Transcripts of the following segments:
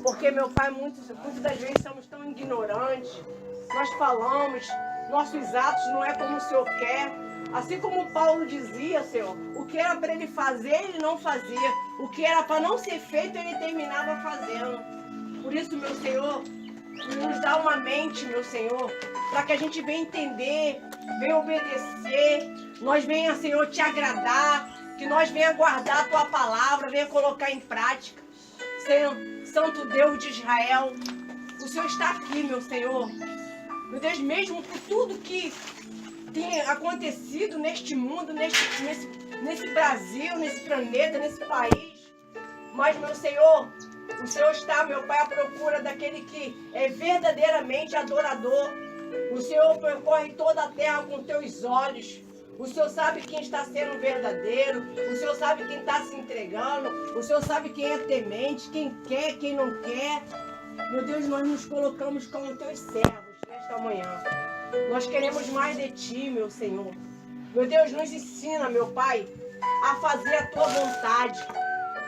Porque, meu Pai, muitas das vezes somos tão ignorantes. Nós falamos, nossos atos não é como o Senhor quer. Assim como Paulo dizia, Senhor, o que era para ele fazer, ele não fazia. O que era para não ser feito, ele terminava fazendo. Por isso, meu Senhor, nos dá uma mente, meu Senhor, para que a gente venha entender, venha obedecer, nós venha, Senhor, te agradar, que nós venha guardar a Tua palavra, venha colocar em prática. Senhor, Santo Deus de Israel, o Senhor está aqui, meu Senhor. Meu Deus, mesmo por tudo que tem acontecido neste mundo, nesse Brasil, nesse planeta, nesse país. Mas, meu Senhor, o Senhor está, meu Pai, à procura daquele que é verdadeiramente adorador. O Senhor percorre toda a terra com teus olhos. O Senhor sabe quem está sendo verdadeiro. O Senhor sabe quem está se entregando. O Senhor sabe quem é temente, quem quer, quem não quer. Meu Deus, nós nos colocamos como teus servos nesta manhã. Nós queremos mais de Ti, meu Senhor. Meu Deus, nos ensina, meu Pai, a fazer a Tua vontade.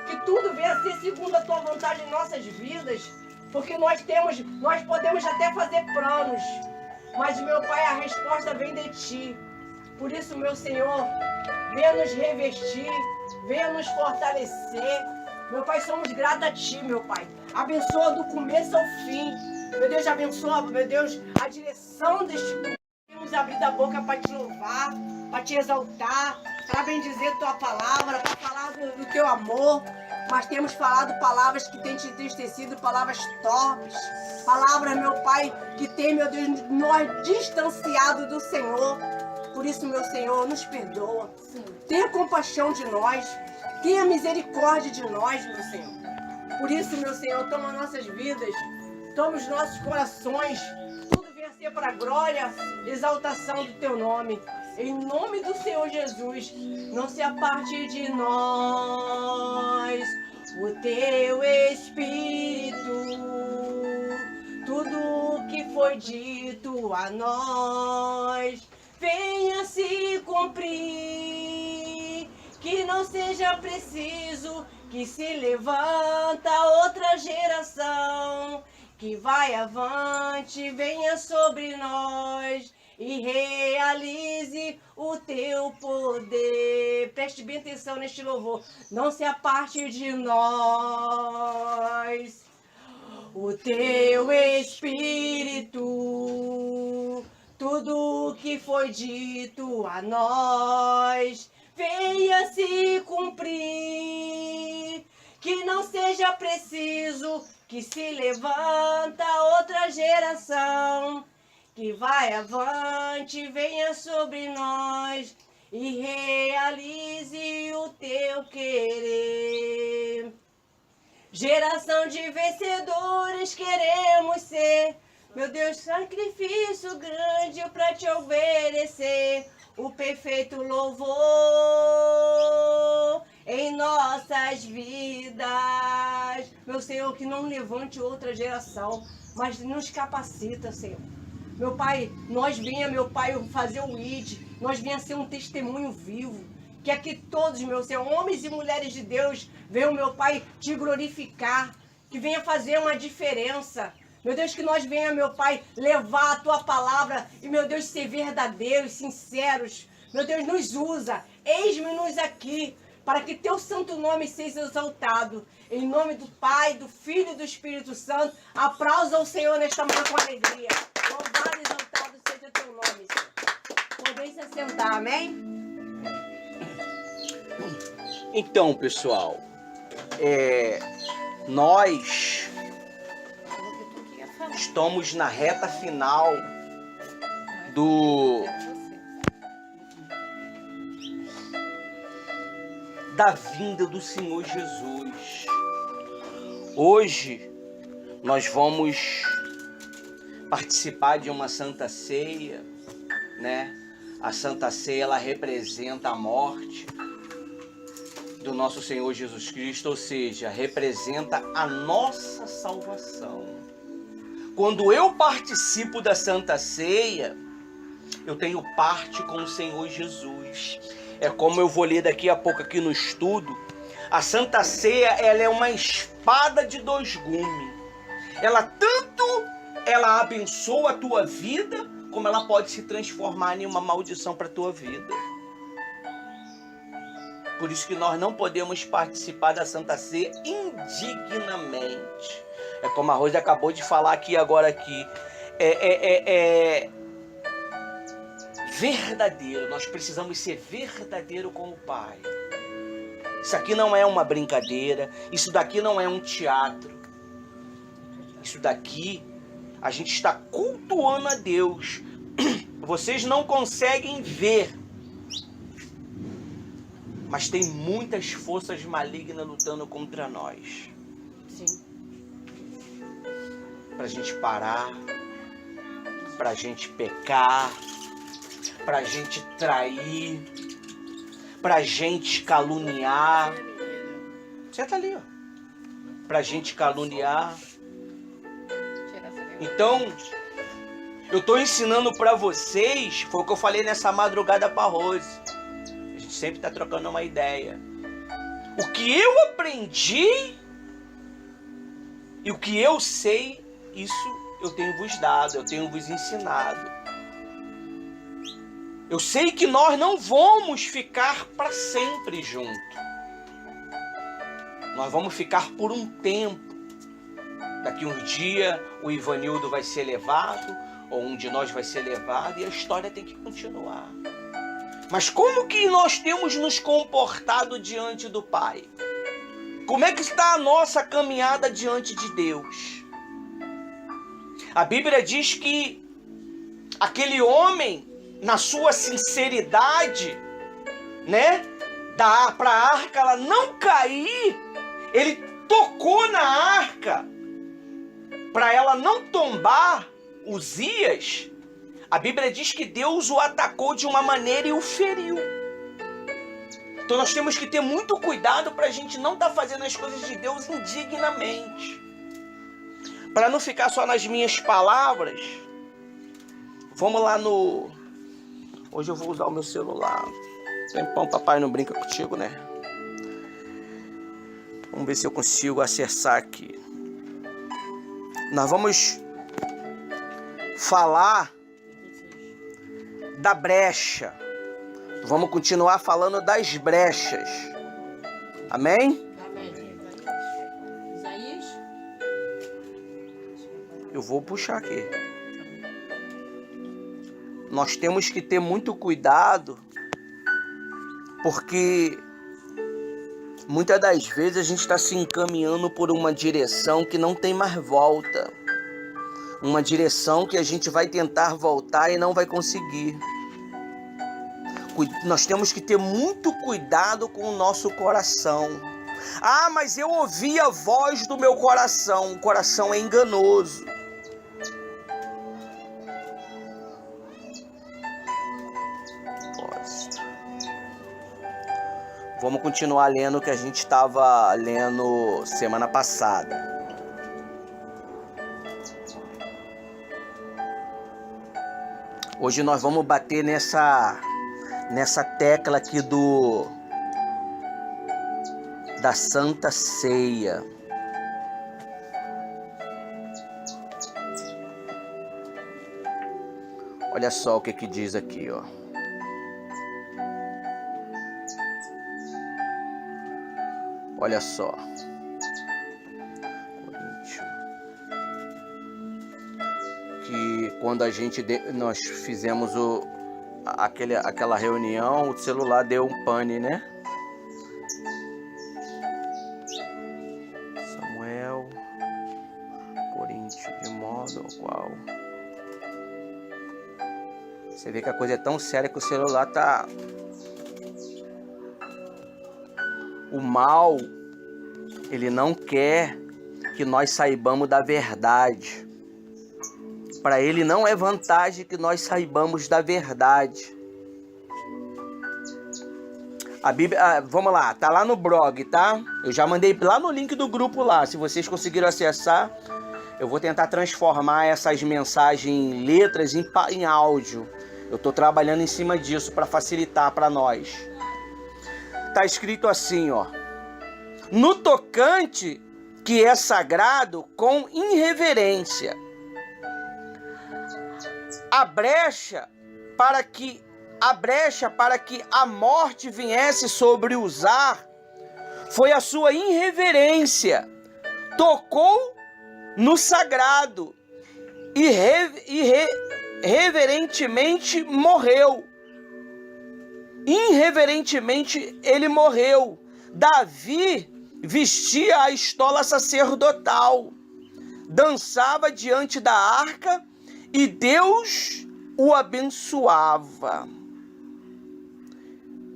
Que tudo venha a ser segundo a Tua vontade em nossas vidas. Porque nós podemos até fazer planos. Mas, meu Pai, a resposta vem de Ti. Por isso, meu Senhor, venha nos revestir, venha nos fortalecer. Meu Pai, somos gratos a Ti, meu Pai. Abençoa do começo ao fim. Meu Deus, abençoa, meu Deus, a direção deste culto. Temos abrido a boca para Te louvar, para Te exaltar, para bendizer Tua palavra, para falar do Teu amor. Mas temos falado palavras que têm te entristecido, palavras torpes. Palavras, meu Pai, que tem, meu Deus, nós distanciado do Senhor. Por isso, meu Senhor, nos perdoa. Tenha compaixão de nós. Tenha misericórdia de nós, meu Senhor. Por isso, meu Senhor, toma nossas vidas. Toma os nossos corações. Tudo venha ser para a glória, exaltação do Teu nome. Em nome do Senhor Jesus, não se aparte de nós o Teu Espírito. Tudo que foi dito a nós venha se cumprir. Que não seja preciso que se levanta outra geração que vai avante, venha sobre nós e realize o Teu poder. Preste bem atenção neste louvor. Não se aparte de nós o Teu Espírito. Tudo que foi dito a nós venha se cumprir. Que não seja preciso que se levanta outra geração que vai avante, venha sobre nós e realize o Teu querer. Geração de vencedores queremos ser, meu Deus, sacrifício grande para Te obedecer. O perfeito louvor em nossas vidas. Meu Senhor, que não levante outra geração, mas nos capacita, Senhor. Meu Pai, nós venha, meu Pai, fazer o ID, nós venha ser um testemunho vivo. Que aqui todos, meu Senhor, homens e mulheres de Deus, venham, meu Pai, Te glorificar. Que venha fazer uma diferença. Meu Deus, que nós venha, meu Pai, levar a Tua palavra e, meu Deus, ser verdadeiros, sinceros. Meu Deus, nos usa. Eis-me-nos aqui, para que Teu santo nome seja exaltado. Em nome do Pai, do Filho e do Espírito Santo, aplausa ao Senhor nesta manhã com alegria. Louvado e exaltado seja Teu nome, Senhor. Podem se assentar, amém? Então, pessoal, nós estamos na reta final da vinda do Senhor Jesus. Hoje nós vamos participar de uma Santa Ceia, né? A Santa Ceia, ela representa a morte do nosso Senhor Jesus Cristo, ou seja, representa a nossa salvação. Quando eu participo da Santa Ceia, eu tenho parte com o Senhor Jesus. É como eu vou ler daqui a pouco aqui no estudo. A Santa Ceia, ela é uma espada de dois gumes. ela abençoa a tua vida, como ela pode se transformar em uma maldição para a tua vida. Por isso que nós não podemos participar da Santa Ceia indignamente. É como a Rose acabou de falar agora. Verdadeiro. Nós precisamos ser verdadeiro com o Pai. Isso aqui não é uma brincadeira. Isso daqui não é um teatro. Isso daqui, a gente está cultuando a Deus. Vocês não conseguem ver, mas tem muitas forças malignas lutando contra nós. Sim. Pra gente parar, pra gente pecar, pra gente trair, pra gente caluniar. Senta ali, ó. Pra gente caluniar. Então, eu estou ensinando para vocês, foi o que eu falei nessa madrugada para Rose. A gente sempre está trocando uma ideia. O que eu aprendi e o que eu sei, isso eu tenho vos dado, eu tenho vos ensinado. Eu sei que nós não vamos ficar para sempre juntos. Nós vamos ficar por um tempo. Daqui uns dias o Ivanildo vai ser levado, ou um de nós vai ser levado, e a história tem que continuar. Mas como que nós temos nos comportado diante do Pai? Como é que está a nossa caminhada diante de Deus? A Bíblia diz que aquele homem, na sua sinceridade, né, para a arca ela não cair, ele tocou na arca para ela não tombar. Uzias, a Bíblia diz que Deus o atacou de uma maneira e o feriu. Então nós temos que ter muito cuidado para a gente não estar fazendo as coisas de Deus indignamente. Para não ficar só nas minhas palavras, vamos lá no... Hoje eu vou usar o meu celular. Tempão, papai não brinca contigo, né? Vamos ver se eu consigo acessar aqui. Nós vamos falar da brecha. Vamos continuar falando das brechas. Amém? Isaías? Eu vou puxar aqui. Nós temos que ter muito cuidado, porque muitas das vezes a gente está se encaminhando por uma direção que não tem mais volta. Uma direção que a gente vai tentar voltar e não vai conseguir. Nós temos que ter muito cuidado com o nosso coração. Ah, mas eu ouvi a voz do meu coração. O coração é enganoso. Vamos continuar lendo o que a gente estava lendo semana passada. Hoje nós vamos bater nessa tecla aqui da Santa Ceia. Olha só o que diz aqui, ó. Olha só. Que quando nós fizemos aquela reunião, o celular deu um pane, né? Samuel, Coríntios, de modo qual... Você vê que a coisa é tão séria que o celular tá... O mal, ele não quer que nós saibamos da verdade. Para ele não é vantagem que nós saibamos da verdade. A Bíblia, vamos lá, tá lá no blog, tá? Eu já mandei lá no link do grupo lá. Se vocês conseguiram acessar, eu vou tentar transformar essas mensagens em letras em áudio. Eu tô trabalhando em cima disso para facilitar para nós. Tá escrito assim, ó: no tocante que é sagrado com irreverência. A brecha para que a morte viesse sobre Uzá foi a sua irreverência. Tocou no sagrado e reverentemente morreu. Irreverentemente ele morreu. Davi vestia a estola sacerdotal, dançava diante da arca e Deus o abençoava.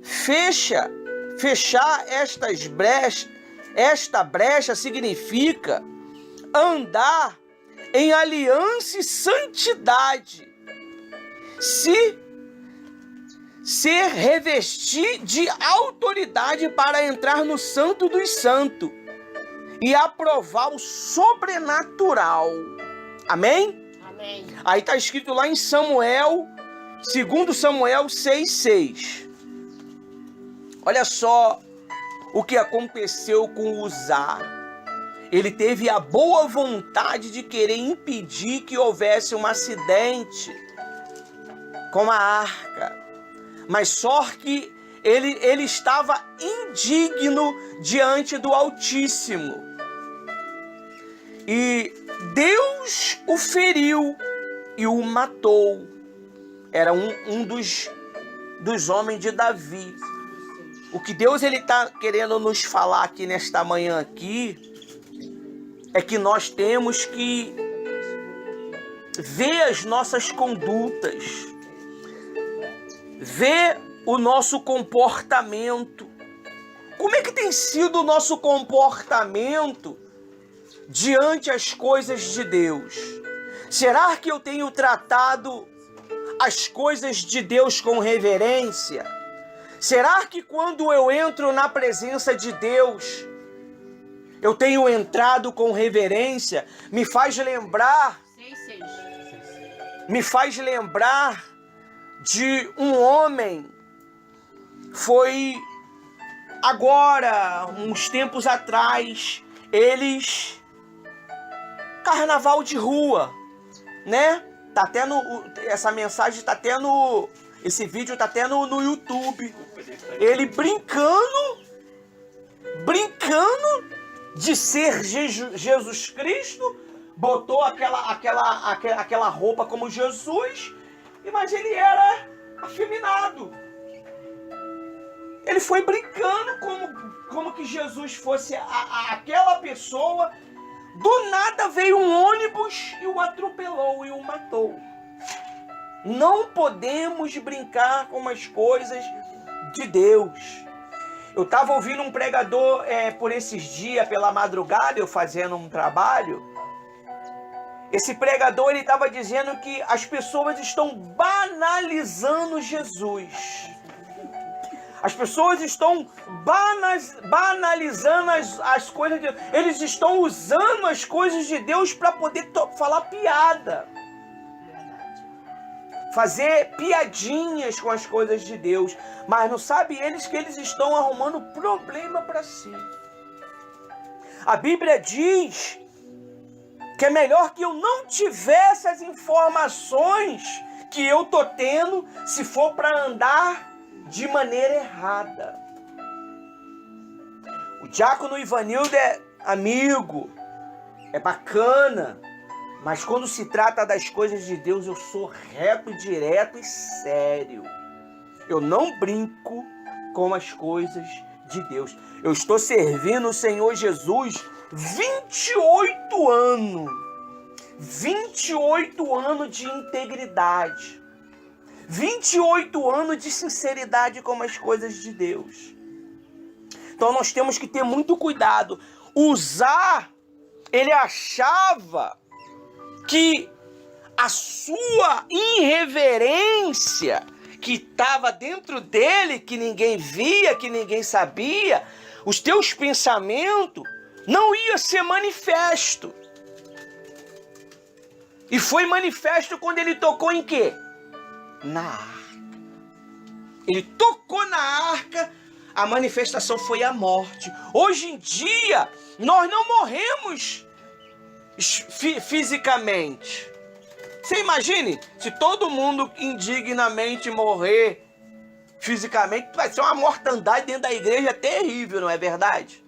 Fechar esta brecha significa andar em aliança e santidade, se revestir de autoridade para entrar no Santo dos Santos e aprovar o sobrenatural. Amém? Amém. Aí está escrito lá em Samuel, 2 Samuel 6,6. Olha só o que aconteceu com Uzá. Ele teve a boa vontade de querer impedir que houvesse um acidente com a arca. Mas só que ele estava indigno diante do Altíssimo. E Deus o feriu e o matou. Era um dos homens de Davi. O que Deus está querendo nos falar aqui nesta manhã aqui é que nós temos que ver as nossas condutas, ver o nosso comportamento. Como é que tem sido o nosso comportamento diante as coisas de Deus? Será que eu tenho tratado as coisas de Deus com reverência? Será que quando eu entro na presença de Deus, eu tenho entrado com reverência? Me faz lembrar de um homem. Foi agora, uns tempos atrás, carnaval de rua, né? Tá até essa mensagem tá até esse vídeo tá até no YouTube. Ele brincando de ser Jesus Cristo, botou aquela roupa como Jesus, mas ele era afeminado. Ele foi brincando como que Jesus fosse aquela pessoa. Do nada veio um ônibus e o atropelou e o matou. Não podemos brincar com as coisas de Deus. Eu estava ouvindo um pregador por esses dias, pela madrugada, eu fazendo um trabalho. Esse pregador ele estava dizendo que as pessoas estão banalizando Jesus. As pessoas estão banalizando as coisas de Deus. Eles estão usando as coisas de Deus para poder falar piada. Fazer piadinhas com as coisas de Deus. Mas não sabe eles que eles estão arrumando problema para si. A Bíblia diz que é melhor que eu não tivesse as informações que eu tô tendo se for para andar de maneira errada. O diácono Ivanildo é amigo, é bacana, mas quando se trata das coisas de Deus, eu sou reto, direto e sério. Eu não brinco com as coisas de Deus. Eu estou servindo o Senhor Jesus 28 anos. 28 anos de integridade. 28 anos de sinceridade com as coisas de Deus. Então nós temos que ter muito cuidado. Uzá, ele achava que a sua irreverência que estava dentro dele, que ninguém via, que ninguém sabia, os teus pensamentos não ia ser manifesto. E foi manifesto quando ele tocou em quê? Na arca. Ele tocou na arca, a manifestação foi a morte. Hoje em dia, nós não morremos fisicamente. Você imagine se todo mundo indignamente morrer fisicamente, vai ser uma mortandade dentro da igreja terrível, não é verdade?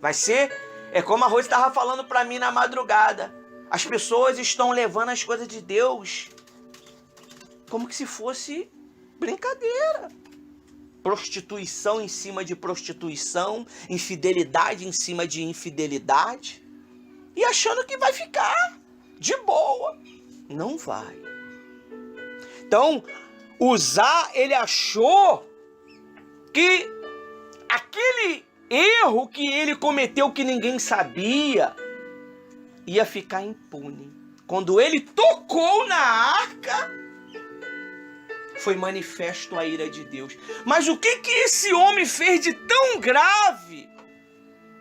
Vai ser, é como a Rose estava falando para mim na madrugada. As pessoas estão levando as coisas de Deus como que se fosse brincadeira. Prostituição em cima de prostituição, infidelidade em cima de infidelidade, e achando que vai ficar de boa. Não vai. Então, Uzá, ele achou que aquele erro que ele cometeu que ninguém sabia ia ficar impune. Quando ele tocou na arca, foi manifesto a ira de Deus. Mas o que esse homem fez de tão grave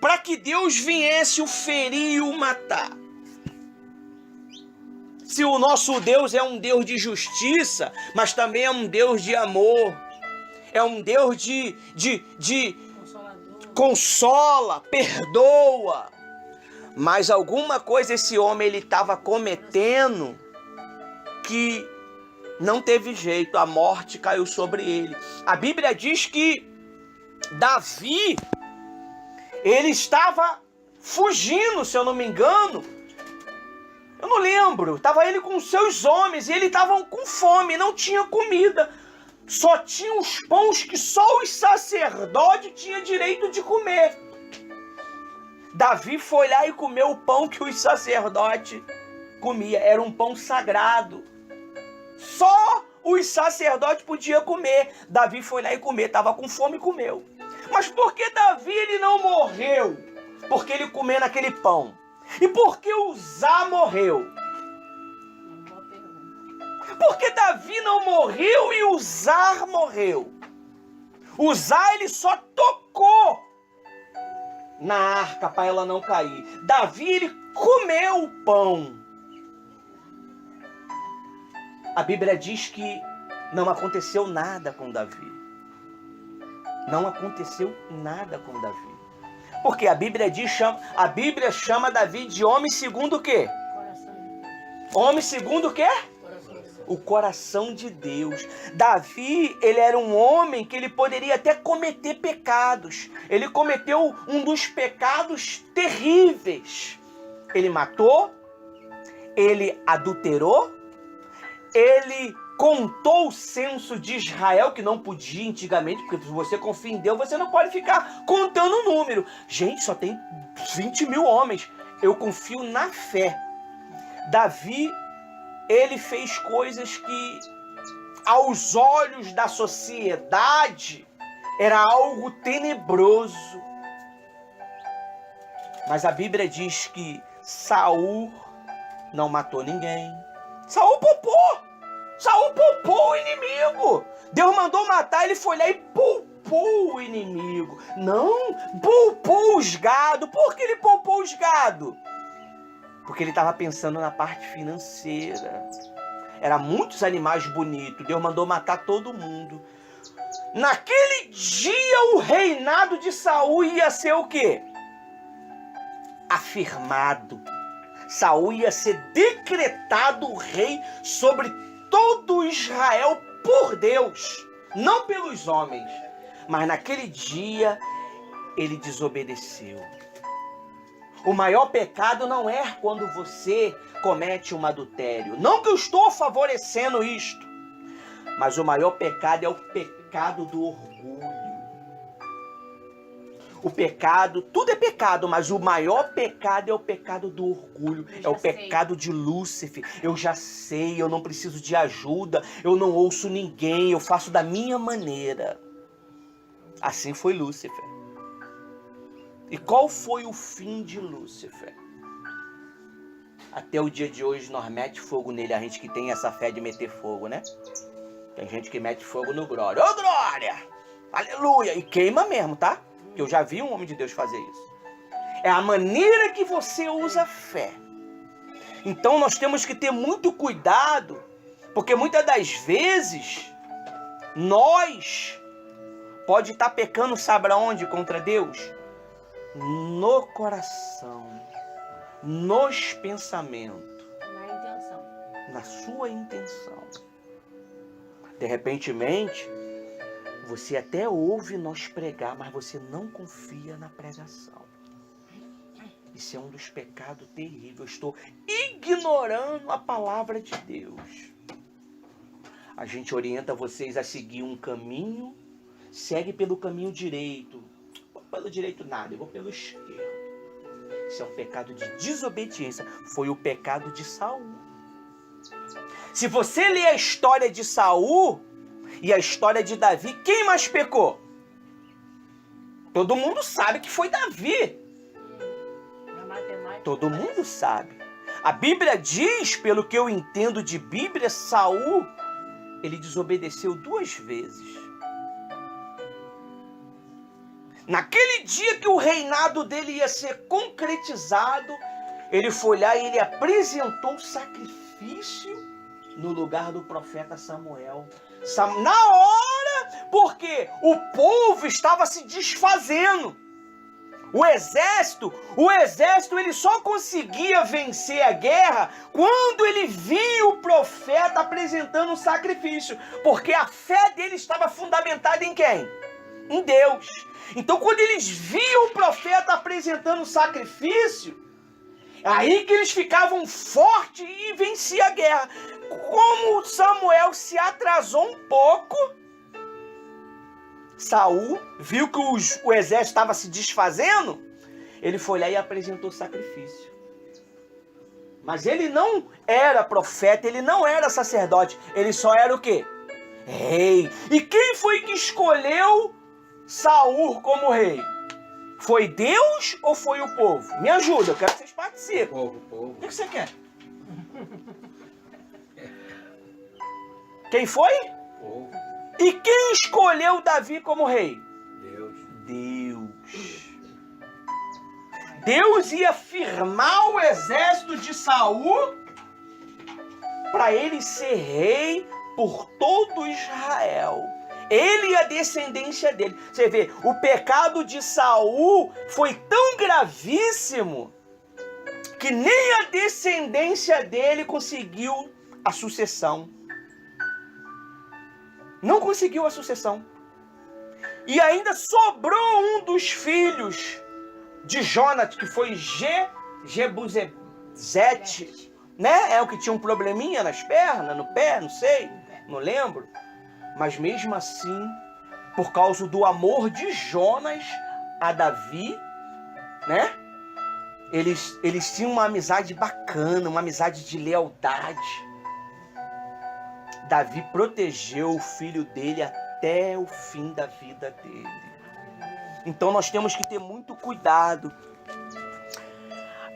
para que Deus viesse o ferir e o matar? Se o nosso Deus é um Deus de justiça, mas também é um Deus de amor, é um Deus de consola, perdoa. Mas alguma coisa esse homem ele estava cometendo que não teve jeito, a morte caiu sobre ele. A Bíblia diz que Davi, ele estava fugindo, se eu não me engano. Eu não lembro, estava ele com seus homens e eles estavam com fome, não tinha comida. Só tinha os pães que só os sacerdotes tinham direito de comer. Davi foi lá e comeu o pão que os sacerdotes comiam. Era um pão sagrado. Só os sacerdotes podiam comer. Davi foi lá e comeu, estava com fome e comeu. Mas por que Davi ele não morreu? Porque ele comeu naquele pão. E por que Uzá morreu? Por que Davi não morreu e Uzá morreu? Uzá ele só tocou na arca para ela não cair. Davi ele comeu o pão. A Bíblia diz que não aconteceu nada com Davi. Não aconteceu nada com Davi. Porque a Bíblia chama Davi de homem segundo o quê? Homem segundo o quê? O coração de Deus. Davi, ele era um homem que ele poderia até cometer pecados. Ele cometeu um dos pecados terríveis. Ele matou, ele adulterou, ele contou o censo de Israel, que não podia antigamente, porque se você confia em Deus, você não pode ficar contando o número. Gente, só tem 20 mil homens. Eu confio na fé. Davi, ele fez coisas que, aos olhos da sociedade, era algo tenebroso. Mas a Bíblia diz que Saul não matou ninguém. Saul poupou o inimigo. Deus mandou matar, ele foi lá e poupou o inimigo. Não, poupou os gado. Por que ele poupou os gado? Porque ele estava pensando na parte financeira. Era muitos animais bonitos. Deus mandou matar todo mundo. Naquele dia o reinado de Saul ia ser o quê? Afirmado. Saul ia ser decretado rei sobre todo Israel por Deus, não pelos homens. Mas naquele dia ele desobedeceu. O maior pecado não é quando você comete um adultério. Não que eu estou favorecendo isto, mas o maior pecado é o pecado do orgulho. O pecado, tudo é pecado, mas o maior pecado é o pecado do orgulho. É o pecado de Lúcifer. Eu já sei, eu não preciso de ajuda, eu não ouço ninguém, eu faço da minha maneira. Assim foi Lúcifer. E qual foi o fim de Lúcifer? Até o dia de hoje nós mete fogo nele, a gente que tem essa fé de meter fogo, né? Tem gente que mete fogo no Glória. Ô Glória! Aleluia! E queima mesmo, tá? Que eu já vi um homem de Deus fazer isso. É a maneira que você usa a fé. Então nós temos que ter muito cuidado, porque muitas das vezes nós pode estar pecando, sabe aonde? Contra Deus? No coração, nos pensamentos, Na intenção. na sua intenção. De repentemente, você até ouve nós pregar, mas você não confia na pregação. Isso é um dos pecados terríveis. Eu estou ignorando a palavra de Deus. A gente orienta vocês a seguir um caminho, segue pelo caminho direito. Não vou pelo direito nada, eu vou pelo esquerdo. Isso é um pecado de desobediência. Foi o pecado de Saul. Se você ler a história de Saul e a história de Davi, quem mais pecou? Todo mundo sabe que foi Davi. Na matemática. Todo mundo sabe. A Bíblia diz, pelo que eu entendo de Bíblia, Saul, ele desobedeceu 2 vezes. Naquele dia que o reinado dele ia ser concretizado, ele foi lá e ele apresentou o sacrifício no lugar do profeta Samuel. Na hora, porque o povo estava se desfazendo. O exército ele só conseguia vencer a guerra quando ele via o profeta apresentando um sacrifício. Porque a fé dele estava fundamentada em quem? Em Deus. Então quando eles viam o profeta apresentando um sacrifício, aí que eles ficavam fortes e venciam a guerra. Como Samuel se atrasou um pouco, Saul viu que o exército estava se desfazendo, ele foi lá e apresentou o sacrifício. Mas ele não era profeta, ele não era sacerdote, ele só era o quê? Rei. E quem foi que escolheu Saul como rei? Foi Deus ou foi o povo? Me ajuda, eu quero que vocês participem. Povo. O que você quer? Quem foi? Povo. E quem escolheu Davi como rei? Deus. Deus ia firmar o exército de Saul para ele ser rei por todo Israel. Ele e a descendência dele. Você vê, o pecado de Saul foi tão gravíssimo que nem a descendência dele conseguiu a sucessão. Não conseguiu a sucessão. E ainda sobrou um dos filhos de Jonatas, que foi Jebusete, né? É o que tinha um probleminha nas pernas, no pé, não sei, não lembro. Mas mesmo assim, por causa do amor de Jonas a Davi, né? Eles tinham uma amizade bacana, uma amizade de lealdade. Davi protegeu o filho dele até o fim da vida dele. Então nós temos que ter muito cuidado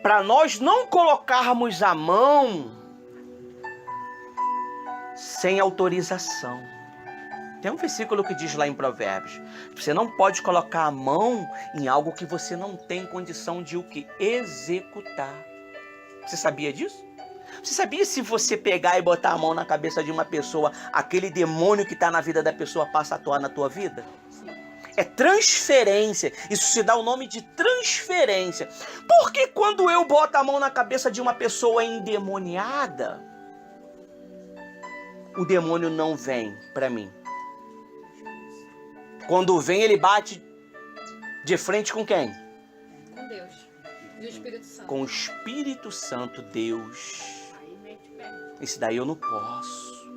para nós não colocarmos a mão sem autorização. Tem um versículo que diz lá em Provérbios: você não pode colocar a mão em algo que você não tem condição de o que? Executar. Você sabia disso? Você sabia, se você pegar e botar a mão na cabeça de uma pessoa, aquele demônio que está na vida da pessoa passa a atuar na tua vida? Sim. É transferência. Isso se dá o nome de transferência. Porque quando eu boto a mão na cabeça de uma pessoa endemoniada, o demônio não vem para mim? Quando vem, ele bate de frente com quem? Com Deus. E o Espírito Santo. Com o Espírito Santo, Deus. Aí mete o pé. Isso daí eu não posso.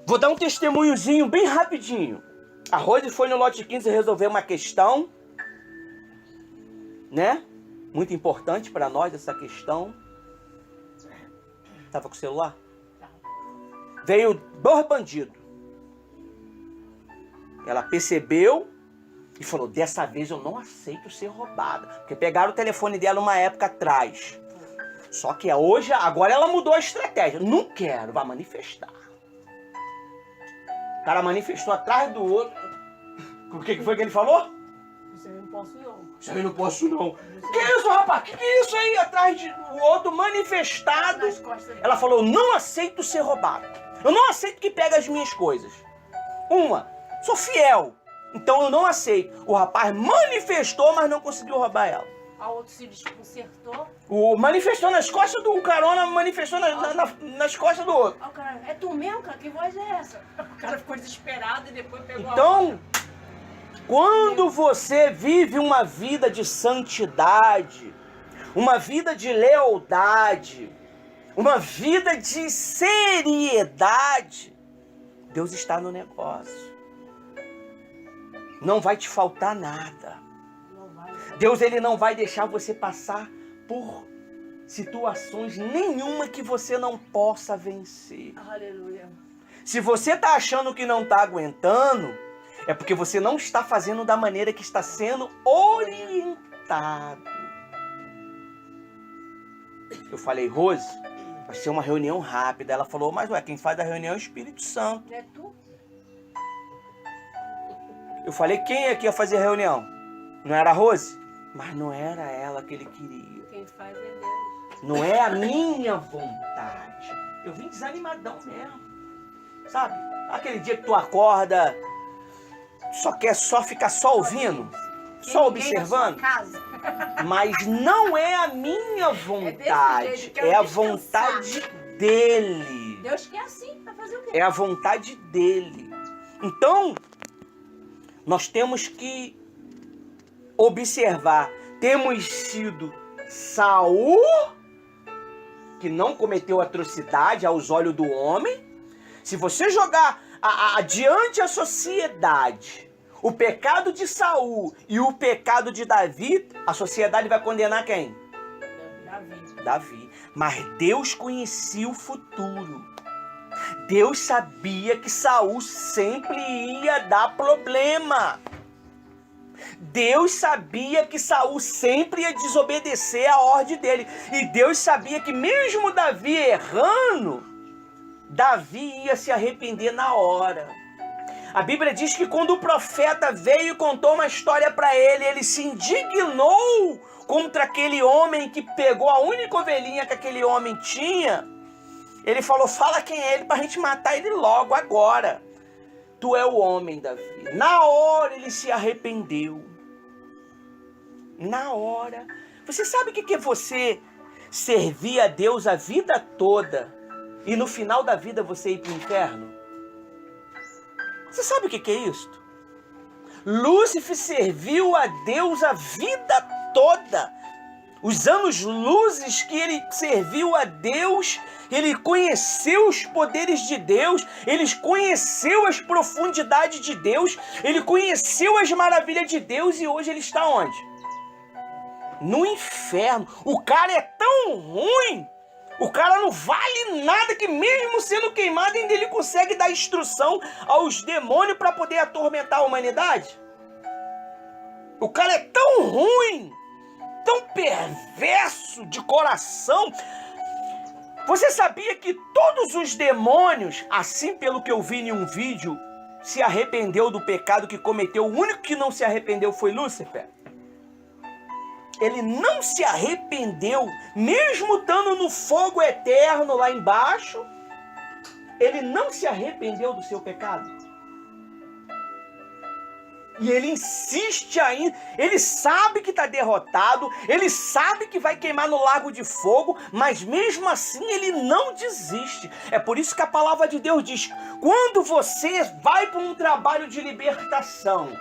Vou dar um testemunhozinho bem rapidinho. A Rose foi no lote 15 resolver uma questão, né? Muito importante para nós essa questão. Tava com o celular? Veio 2 bandidos. Ela percebeu e falou: dessa vez eu não aceito ser roubada. Porque pegaram o telefone dela uma época atrás. Só que agora ela mudou a estratégia. Não quero, vai manifestar. O cara manifestou atrás do outro. O que foi que ele falou? Isso aí eu não posso não. Isso aí eu não posso não. Que isso, rapaz? Que é isso aí atrás do outro manifestado? Nas costas dela. Ela falou: não aceito ser roubado. Eu não aceito que pegue as minhas coisas. Sou fiel. Então eu não aceito. O rapaz manifestou, mas não conseguiu roubar ela. A outro se desconcertou. Manifestou nas costas do carona, manifestou nas costas do outro. Aí o cara, é tu mesmo, cara? Que voz é essa? O cara ficou desesperado e depois pegou a Então, quando você vive uma vida de santidade, uma vida de lealdade, uma vida de seriedade, Deus está no negócio. Não vai te faltar nada. Deus, ele não vai deixar você passar por situações nenhuma que você não possa vencer. Aleluia. Se você está achando que não está aguentando, é porque você não está fazendo da maneira que está sendo orientado. Eu falei, Rose, vai ser uma reunião rápida. Ela falou, mas ué, quem faz a reunião é o Espírito Santo. Não é tu? Eu falei, quem aqui ia fazer a reunião? Não era a Rose? Mas não era ela que ele queria. Quem faz é Deus. Não é a minha vontade. Eu vim desanimadão mesmo. Sabe? Aquele dia que tu acorda, só quer ficar só ouvindo, só observando. Mas não é a minha vontade. É a vontade dele. Deus quer assim, vai fazer o quê? É a vontade dele. Então, nós temos que observar. Temos sido Saul, que não cometeu atrocidade aos olhos do homem. Se você jogar adiante a sociedade, o pecado de Saul e o pecado de Davi, a sociedade vai condenar quem? Davi. Mas Deus conhecia o futuro. Deus sabia que Saul sempre ia dar problema. Deus sabia que Saul sempre ia desobedecer a ordem dele. E Deus sabia que mesmo Davi errando, Davi ia se arrepender na hora. A Bíblia diz que quando o profeta veio e contou uma história para ele, ele se indignou contra aquele homem que pegou a única ovelhinha que aquele homem tinha. Ele falou, fala quem é ele para a gente matar ele logo, agora. Tu é o homem, Davi. Na hora ele se arrependeu. Na hora. Você sabe o que é você servir a Deus a vida toda e no final da vida você ir para o inferno? Você sabe o que é isso? Lúcifer serviu a Deus a vida toda. Os anos-luzes que ele serviu a Deus, ele conheceu os poderes de Deus, ele conheceu as profundidades de Deus, ele conheceu as maravilhas de Deus e hoje ele está onde? No inferno. O cara é tão ruim, o cara não vale nada que mesmo sendo queimado ainda ele consegue dar instrução aos demônios para poder atormentar a humanidade. O cara é tão ruim, tão perverso de coração. Você sabia que todos os demônios, assim pelo que eu vi em um vídeo, se arrependeu do pecado que cometeu? O único que não se arrependeu foi Lúcifer. Ele não se arrependeu, mesmo estando no fogo eterno lá embaixo, ele não se arrependeu do seu pecado. E ele insiste ainda, ele sabe que está derrotado, ele sabe que vai queimar no lago de fogo, mas mesmo assim ele não desiste. É por isso que a palavra de Deus diz, quando você vai para um trabalho de libertação,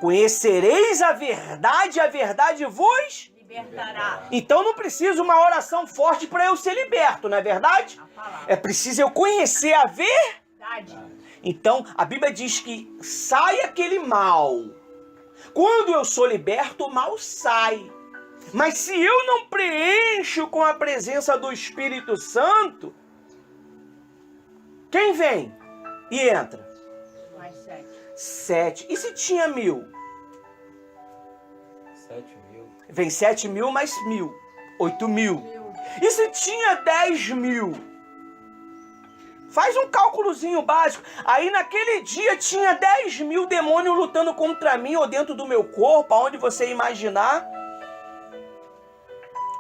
conhecereis a verdade vos libertará. Então não precisa uma oração forte para eu ser liberto, não é verdade? É preciso eu conhecer a verdade. Então, a Bíblia diz que sai aquele mal. Quando eu sou liberto, o mal sai. Mas se eu não preencho com a presença do Espírito Santo, quem vem e entra? Mais 7. 7. E se tinha 1000? 7.000. Vem 7.000 mais 1.000. 8.000. E se tinha 10.000? Faz um cálculozinho básico. Aí naquele dia tinha 10.000 demônios lutando contra mim ou dentro do meu corpo, aonde você imaginar.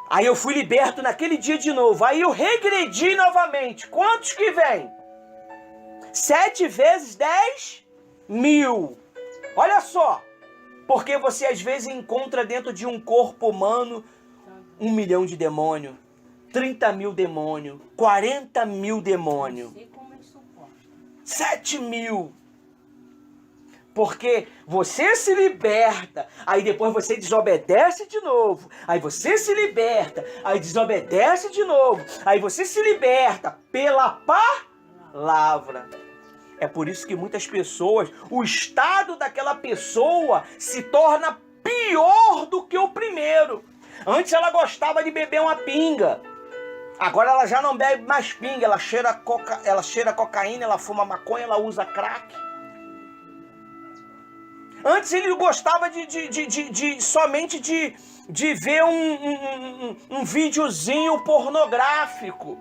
Aí eu fui liberto naquele dia de novo. Aí eu regredi novamente. Quantos que vem? 7 vezes 10.000. Olha só, porque você às vezes encontra dentro de um corpo humano 1 milhão de demônios, 30 mil demônios, 40 mil demônios, Não sei como ele suporta. 7 mil. Porque você se liberta, aí depois você desobedece de novo, aí você se liberta, aí desobedece de novo, aí você se liberta pela palavra. É por isso que muitas pessoas, o estado daquela pessoa se torna pior do que o primeiro. Antes ela gostava de beber uma pinga, agora ela já não bebe mais pinga, ela cheira cocaína, ela fuma maconha, ela usa crack. Antes ele gostava somente de ver um videozinho pornográfico.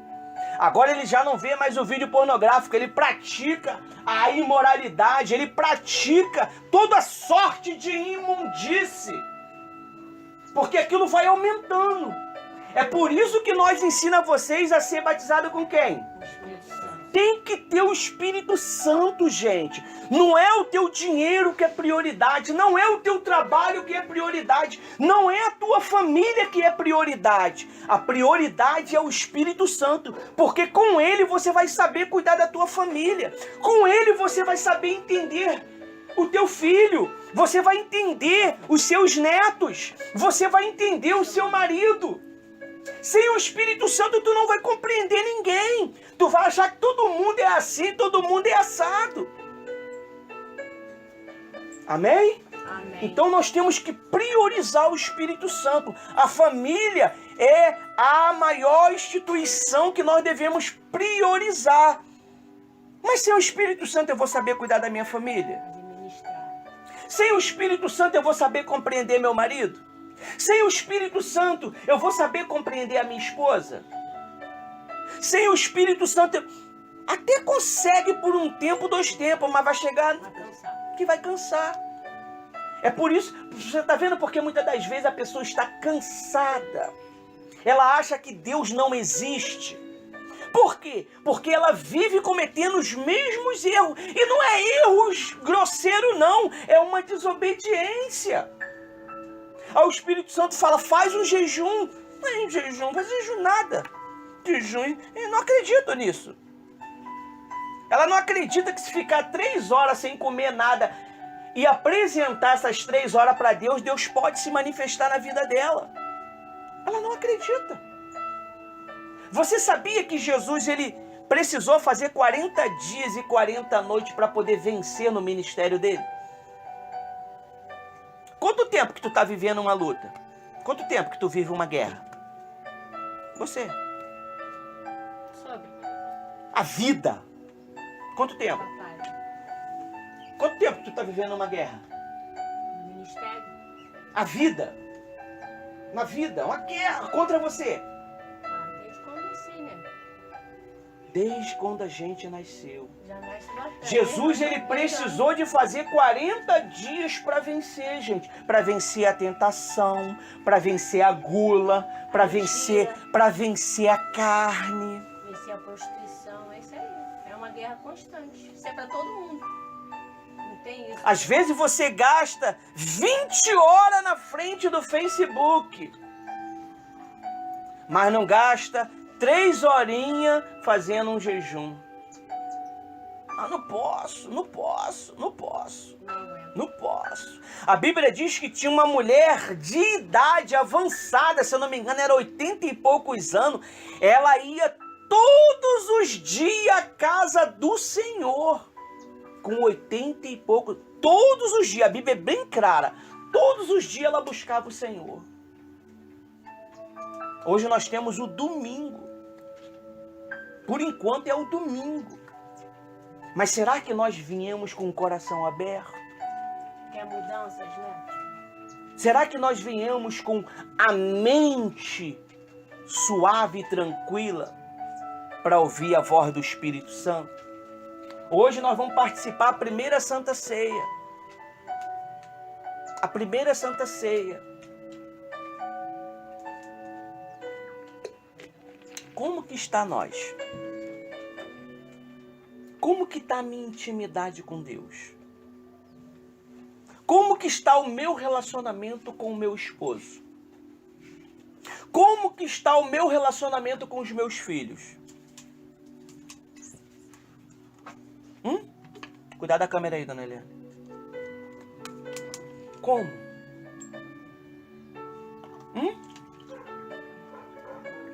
Agora ele já não vê mais o vídeo pornográfico, ele pratica a imoralidade, ele pratica toda sorte de imundície. Porque aquilo vai aumentando. É por isso que nós ensinamos vocês a ser batizado com quem? O Espírito Santo. Tem que ter o Espírito Santo, gente. Não é o teu dinheiro que é prioridade, não é o teu trabalho que é prioridade, não é a tua família que é prioridade. A prioridade é o Espírito Santo, porque com ele você vai saber cuidar da tua família. Com ele você vai saber entender o teu filho, você vai entender os seus netos, você vai entender o seu marido. Sem o Espírito Santo tu não vai compreender ninguém. Tu vai achar que todo mundo é assim, todo mundo é assado. Amém? Amém. Então nós temos que priorizar o Espírito Santo. A família é a maior instituição que nós devemos priorizar. Mas sem o Espírito Santo eu vou saber cuidar da minha família? Administrar. Sem o Espírito Santo eu vou saber compreender meu marido? Sem o Espírito Santo, eu vou saber compreender a minha esposa? Sem o Espírito Santo, até consegue por um tempo, 2 tempos, mas vai chegar Vai cansar. que vai cansar. É por isso, você está vendo porque muitas das vezes a pessoa está cansada. Ela acha que Deus não existe. Por quê? Porque ela vive cometendo os mesmos erros. E não é erros grosseiros, não. É uma desobediência. Aí o Espírito Santo fala, faz um jejum. Não é jejum, não faz jejum nada. Jejum, eu não acredito nisso. Ela não acredita que se ficar 3 horas sem comer nada e apresentar essas 3 horas para Deus, Deus pode se manifestar na vida dela. Ela não acredita. Você sabia que Jesus ele precisou fazer 40 dias e 40 noites para poder vencer no ministério dele? Quanto tempo que tu está vivendo uma luta? Quanto tempo que tu vive uma guerra? Você. Sobre. A vida. Quanto tempo? Papai. Quanto tempo que tu está vivendo uma guerra? No ministério. A vida. Uma vida, uma guerra contra você. Desde quando nasci, né? Desde quando a gente nasceu. Já nasce batendo. Jesus, ele precisou de fazer 40 dias para vencer, gente. Para vencer a tentação, para vencer a gula, para vencer a carne. Vencer a prostituição, é isso aí. É uma guerra constante. Isso é pra todo mundo. Não tem isso. Às vezes você gasta 20 horas na frente do Facebook, mas não gasta 3 horinhas fazendo um jejum. Ah, não posso. Não aguento. Não posso. A Bíblia diz que tinha uma mulher de idade avançada, se eu não me engano, era 80 e poucos anos. Ela ia todos os dias à casa do Senhor. Com 80 e poucos. Todos os dias. A Bíblia é bem clara. Todos os dias ela buscava o Senhor. Hoje nós temos o domingo. Por enquanto é o domingo. Mas será que nós viemos com o coração aberto? Quer mudanças, né? Será que nós viemos com a mente suave e tranquila para ouvir a voz do Espírito Santo? Hoje nós vamos participar da primeira Santa Ceia. A primeira Santa Ceia. Como que está nós? Como que está a minha intimidade com Deus? que está o meu relacionamento com o meu esposo? Como que está o meu relacionamento com os meus filhos? Cuidado da câmera aí, dona Helena. Como?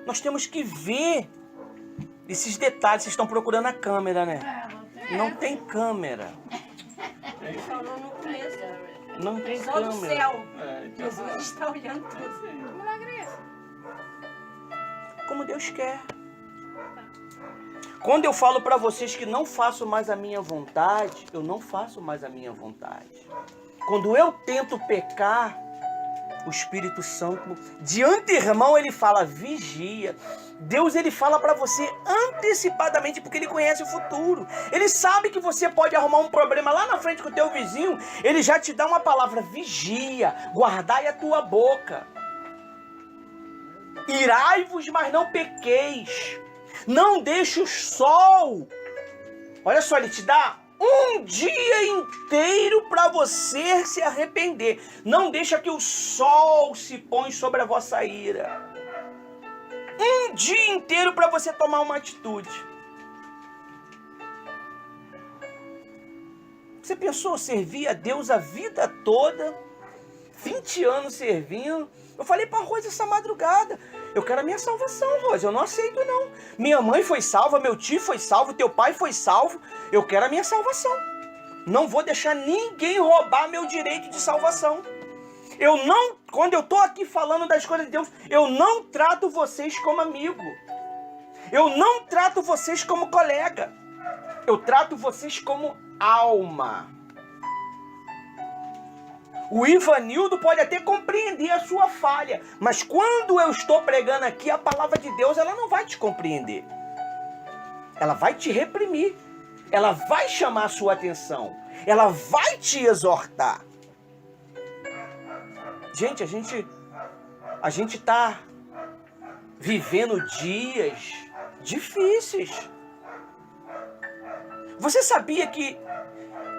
Nós temos que ver esses detalhes. Vocês estão procurando a câmera, né? Não tem câmera. Ele falou no começo. Não tem Só câmera. do céu. Jesus está olhando tudo. Milagre é esse? Como Deus quer. Quando eu falo para vocês que não faço mais a minha vontade, eu não faço mais a minha vontade. Quando eu tento pecar, o Espírito Santo, de antemão, ele fala, vigia. Deus, ele fala para você antecipadamente, porque ele conhece o futuro. Ele sabe que você pode arrumar um problema lá na frente com o teu vizinho. Ele já te dá uma palavra, vigia, guardai a tua boca. Irai-vos, mas não pequeis. Não deixe o sol. Olha só, ele te dá um dia inteiro para você se arrepender. Não deixa que o sol se ponha sobre a vossa ira. Um dia inteiro para você tomar uma atitude. Você pensou servir a Deus a vida toda? 20 anos servindo. Eu falei para a Rose essa madrugada. Eu quero a minha salvação, Rose. Eu não aceito, não. Minha mãe foi salva, meu tio foi salvo, teu pai foi salvo. Eu quero a minha salvação. Não vou deixar ninguém roubar meu direito de salvação. Eu não, quando eu estou aqui falando das coisas de Deus, eu não trato vocês como amigo. Eu não trato vocês como colega. Eu trato vocês como alma. O Ivanildo pode até compreender a sua falha, mas quando eu estou pregando aqui, a palavra de Deus, ela não vai te compreender. Ela vai te reprimir. Ela vai chamar a sua atenção. Ela vai te exortar. Gente, a gente está vivendo dias difíceis. Você sabia que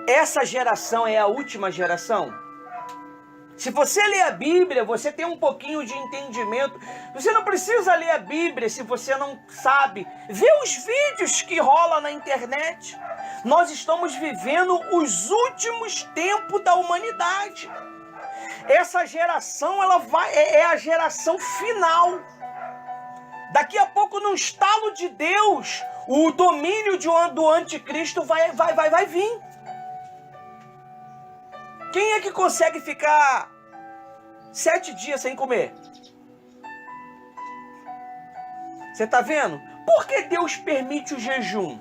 essa geração é a última geração? Se você lê a Bíblia, você tem um pouquinho de entendimento. Você não precisa ler a Bíblia se você não sabe. Vê os vídeos que rolam na internet. Nós estamos vivendo os últimos tempos da humanidade. Essa geração, é a geração final. Daqui a pouco, no estalo de Deus, o domínio do anticristo vai vir. Quem é que consegue ficar 7 dias sem comer? Você está vendo? Por que Deus permite o jejum?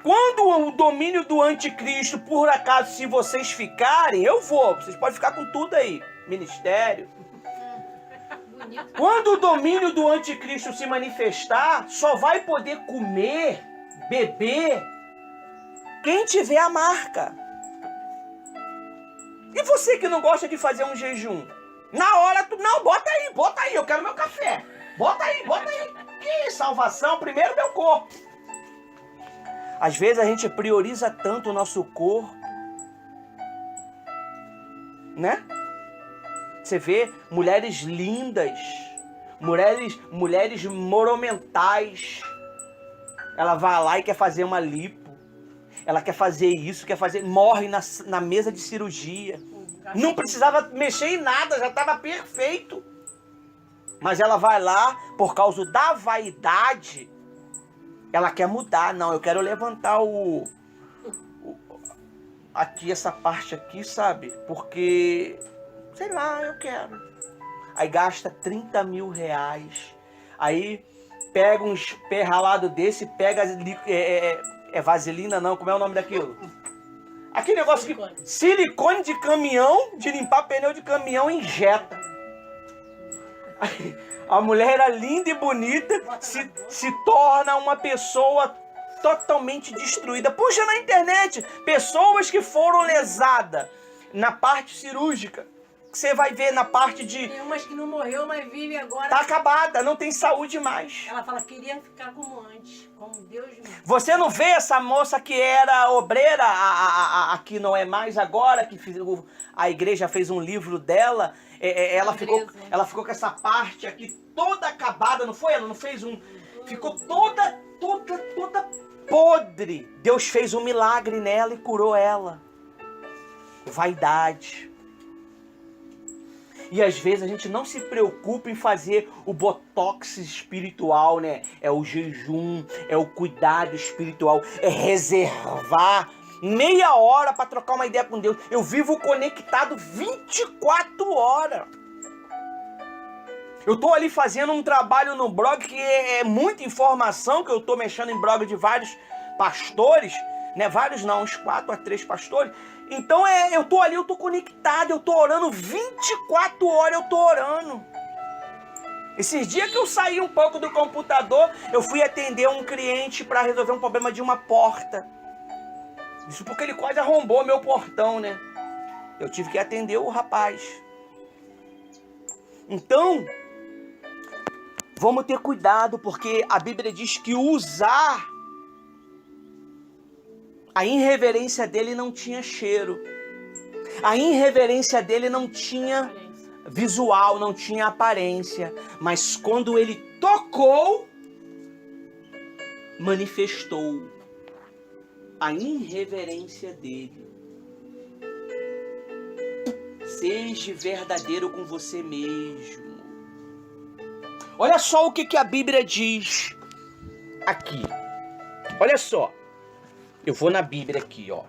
Quando o domínio do anticristo, por acaso, se vocês ficarem, eu vou. Vocês podem ficar com tudo aí. Ministério. Quando o domínio do anticristo se manifestar, só vai poder comer, beber, quem tiver a marca. E você que não gosta de fazer um jejum? Na hora, não, bota aí, eu quero meu café. Bota aí. Que salvação, primeiro meu corpo. Às vezes a gente prioriza tanto o nosso corpo, né? Você vê mulheres lindas, mulheres monumentais. Ela vai lá e quer fazer uma lipo. Ela quer fazer isso, morre na mesa de cirurgia. Não precisava mexer em nada, já estava perfeito. Mas ela vai lá, por causa da vaidade, ela quer mudar. Não, eu quero levantar aqui, essa parte aqui, sabe? Porque, sei lá, eu quero. Aí gasta 30 mil reais. Aí pega uns pé ralado desse, pega... É vaselina não, como é o nome daquilo? Aquele negócio silicone de caminhão, de limpar pneu de caminhão, injeta. A mulher era linda e bonita, se torna uma pessoa totalmente destruída. Puxa na internet, pessoas que foram lesadas na parte cirúrgica, que você vai ver na parte de... Tem umas que não morreu, mas vive agora. Tá acabada, não tem saúde mais. Ela fala, queria ficar como antes, como Deus me... Você não vê essa moça que era obreira, que não é mais agora, que a igreja fez um livro dela, ela ficou com essa parte aqui toda acabada, não foi? Ela não fez um... Ficou toda podre. Deus fez um milagre nela e curou ela. Vaidade. E às vezes a gente não se preocupa em fazer o botox espiritual, né? É o jejum, é o cuidado espiritual, é reservar meia hora para trocar uma ideia com Deus. Eu vivo conectado 24 horas. Eu tô ali fazendo um trabalho no blog que é muita informação, que eu tô mexendo em blog de vários pastores, né? Vários não, uns 4 a 3 pastores. Então eu tô ali, eu tô conectado, eu tô orando 24 horas, eu tô orando. Esses dias que eu saí um pouco do computador, eu fui atender um cliente para resolver um problema de uma porta. Isso porque ele quase arrombou meu portão, né? Eu tive que atender o rapaz. Então, vamos ter cuidado, porque a Bíblia diz que usar... A irreverência dele não tinha cheiro. A irreverência dele não tinha visual, não tinha aparência. Mas quando ele tocou, manifestou a irreverência dele. Seja verdadeiro com você mesmo. Olha só o que a Bíblia diz aqui. Olha só. Eu vou na Bíblia aqui, ó.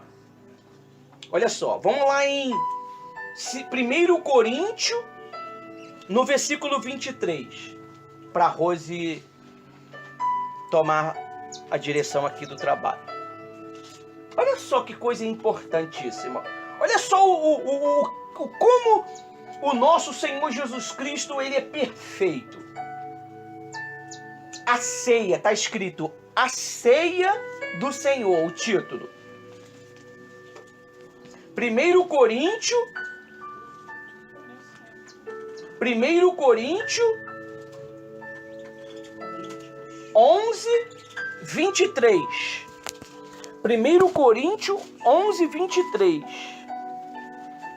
Olha só, vamos lá em 1 Coríntios, no versículo 23. Para Rose tomar a direção aqui do trabalho. Olha só que coisa importantíssima. Olha só como o nosso Senhor Jesus Cristo, ele é perfeito. A ceia, está escrito, a ceia do Senhor, o título. 1 Coríntios 11, 23. 1 Coríntios 11, 23.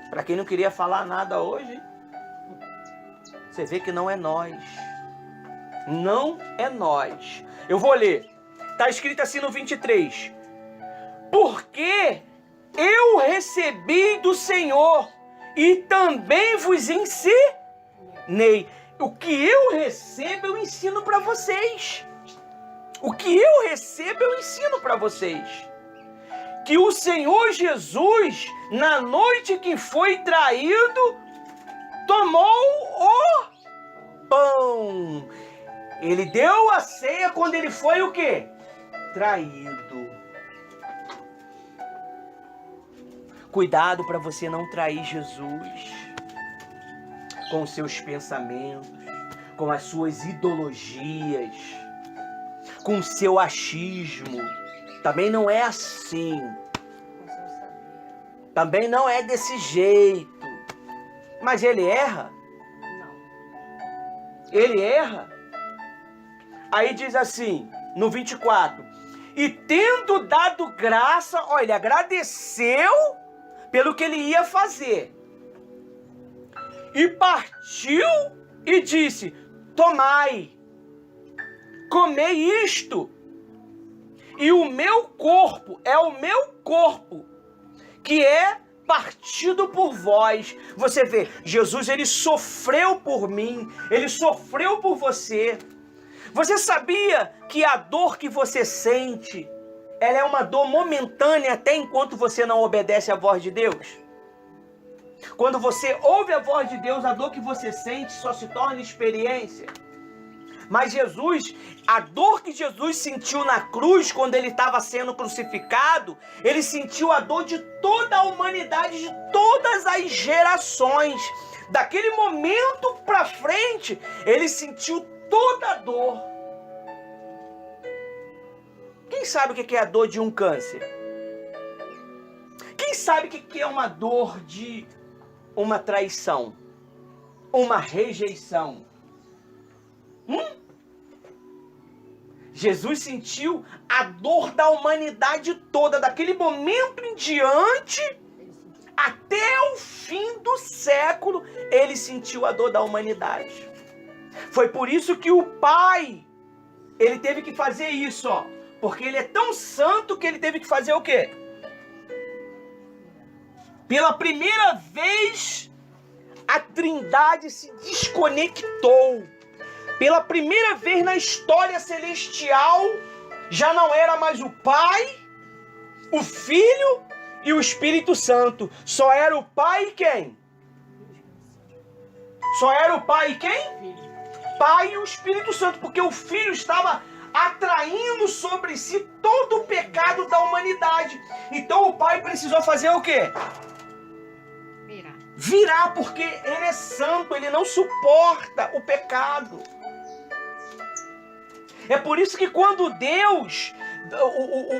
Para quem não queria falar nada hoje, você vê que não é nós. Não é nós. Eu vou ler. Está escrito assim no 23. Porque eu recebi do Senhor e também vos ensinei. O que eu recebo, eu ensino para vocês. O que eu recebo, eu ensino para vocês. Que o Senhor Jesus, na noite que foi traído, tomou o pão. Ele deu a ceia quando ele foi o quê? Traído. Cuidado para você não trair Jesus com os seus pensamentos, com as suas ideologias, com o seu achismo. Também não é assim. Também não é desse jeito. Mas ele erra? Não. Ele erra? Aí diz assim, no 24. E tendo dado graça, olha, ele agradeceu pelo que ele ia fazer. E partiu e disse, tomai, comei isto. E o meu corpo, é o meu corpo, que é partido por vós. Você vê, Jesus, ele sofreu por mim, ele sofreu por você. Você sabia que a dor que você sente, ela é uma dor momentânea até enquanto você não obedece à voz de Deus? Quando você ouve a voz de Deus, a dor que você sente só se torna experiência. Mas Jesus, a dor que Jesus sentiu na cruz, quando ele estava sendo crucificado, ele sentiu a dor de toda a humanidade, de todas as gerações. Daquele momento para frente, ele sentiu toda a dor. Quem sabe o que é a dor de um câncer? Quem sabe o que é uma dor de uma traição? uma rejeição. Jesus sentiu a dor da humanidade toda, daquele momento em diante, até o fim do século, ele sentiu a dor da humanidade. Foi por isso que o Pai, ele teve que fazer isso, ó. Porque ele é tão santo que ele teve que fazer o quê? Pela primeira vez, a Trindade se desconectou. Pela primeira vez na história celestial, já não era mais o Pai, o Filho e o Espírito Santo. Só era o Pai e quem? Só era o Pai e quem? Pai e o Espírito Santo, porque o Filho estava atraindo sobre si todo o pecado da humanidade. Então o Pai precisou fazer o quê? Virar, porque ele é santo, ele não suporta o pecado. É por isso que quando Deus,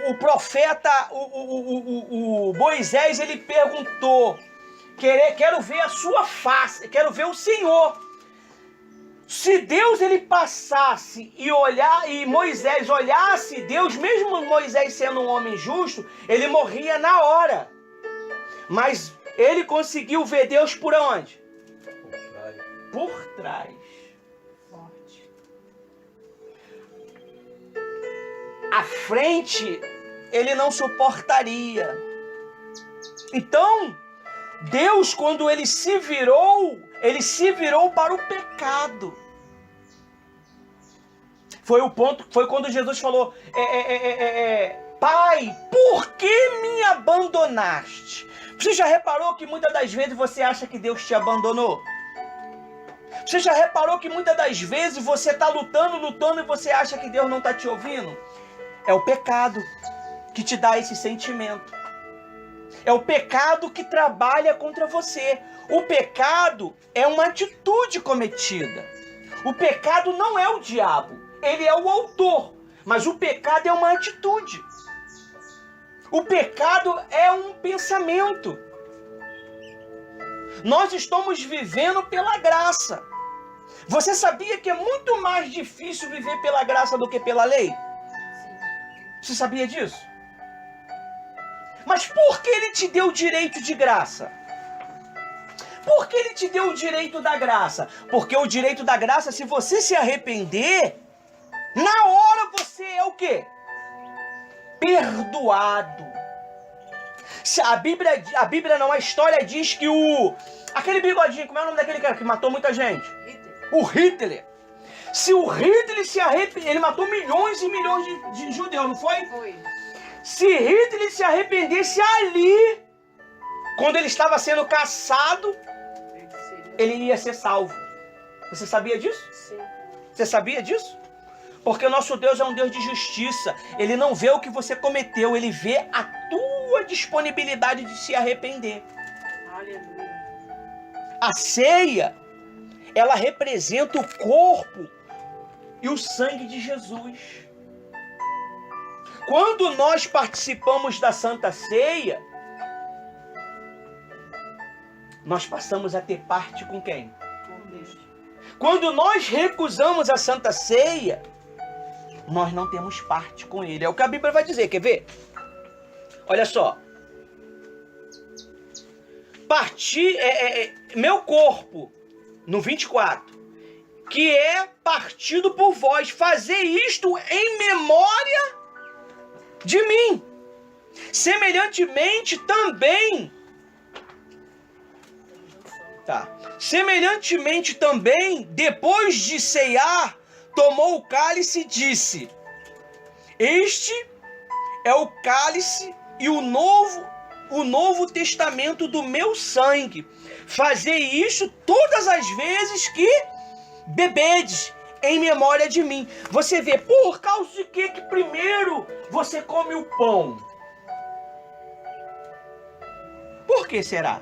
o profeta, o Moisés, ele perguntou, quero ver a sua face, quero ver o Senhor. Se Deus ele passasse e Moisés olhasse Deus, mesmo Moisés sendo um homem justo, ele morria na hora. Mas ele conseguiu ver Deus por onde? Por trás. À frente, ele não suportaria. Então, Deus, quando ele se virou para o pecado. Foi quando Jesus falou, Pai, por que me abandonaste? Você já reparou que muitas das vezes você acha que Deus te abandonou? Você já reparou que muitas das vezes você está lutando e você acha que Deus não está te ouvindo? É o pecado que te dá esse sentimento. É o pecado que trabalha contra você. O pecado é uma atitude cometida. O pecado não é o diabo, ele é o autor. Mas o pecado é uma atitude. O pecado é um pensamento. Nós estamos vivendo pela graça. Você sabia que é muito mais difícil viver pela graça do que pela lei? Você sabia disso? Mas por que ele te deu o direito de graça? Por que ele te deu o direito da graça? Porque o direito da graça, se você se arrepender, na hora você é o quê? Perdoado. A história diz que aquele bigodinho, como é o nome daquele cara que matou muita gente? O Hitler. Se o Hitler se arrepender, ele matou milhões e milhões de judeus, não foi? Foi. Se Hitler se arrependesse ali, quando ele estava sendo caçado, ele ia ser salvo. Você sabia disso? Sim. Você sabia disso? Porque o nosso Deus é um Deus de justiça. Ele não vê o que você cometeu, ele vê a tua disponibilidade de se arrepender. Aleluia. A ceia, ela representa o corpo e o sangue de Jesus. Quando nós participamos da Santa Ceia, nós passamos a ter parte com quem? Com Deus. Quando nós recusamos a Santa Ceia, nós não temos parte com Ele. É o que a Bíblia vai dizer, quer ver? Olha só. Meu corpo, no 24, que é partido por vós, fazer isto em memória de mim. Semelhantemente também, depois de ceiar, tomou o cálice e disse: este é o cálice e o novo testamento do meu sangue. Fazei isto todas as vezes que bebedes, em memória de mim. Você vê, por causa de que primeiro você come o pão? Por que será?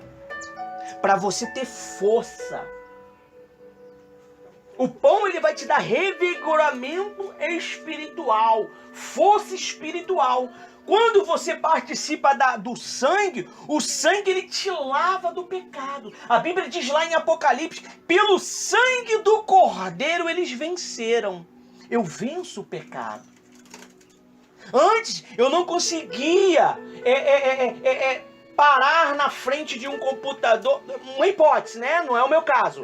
Para você ter força. O pão, ele vai te dar revigoramento espiritual, força espiritual. quando você participa do sangue, o sangue ele te lava do pecado. A Bíblia diz lá em Apocalipse, pelo sangue do Cordeiro eles venceram. Eu venço o pecado. Antes eu não conseguia parar na frente de um computador, uma hipótese, né? Não é o meu caso.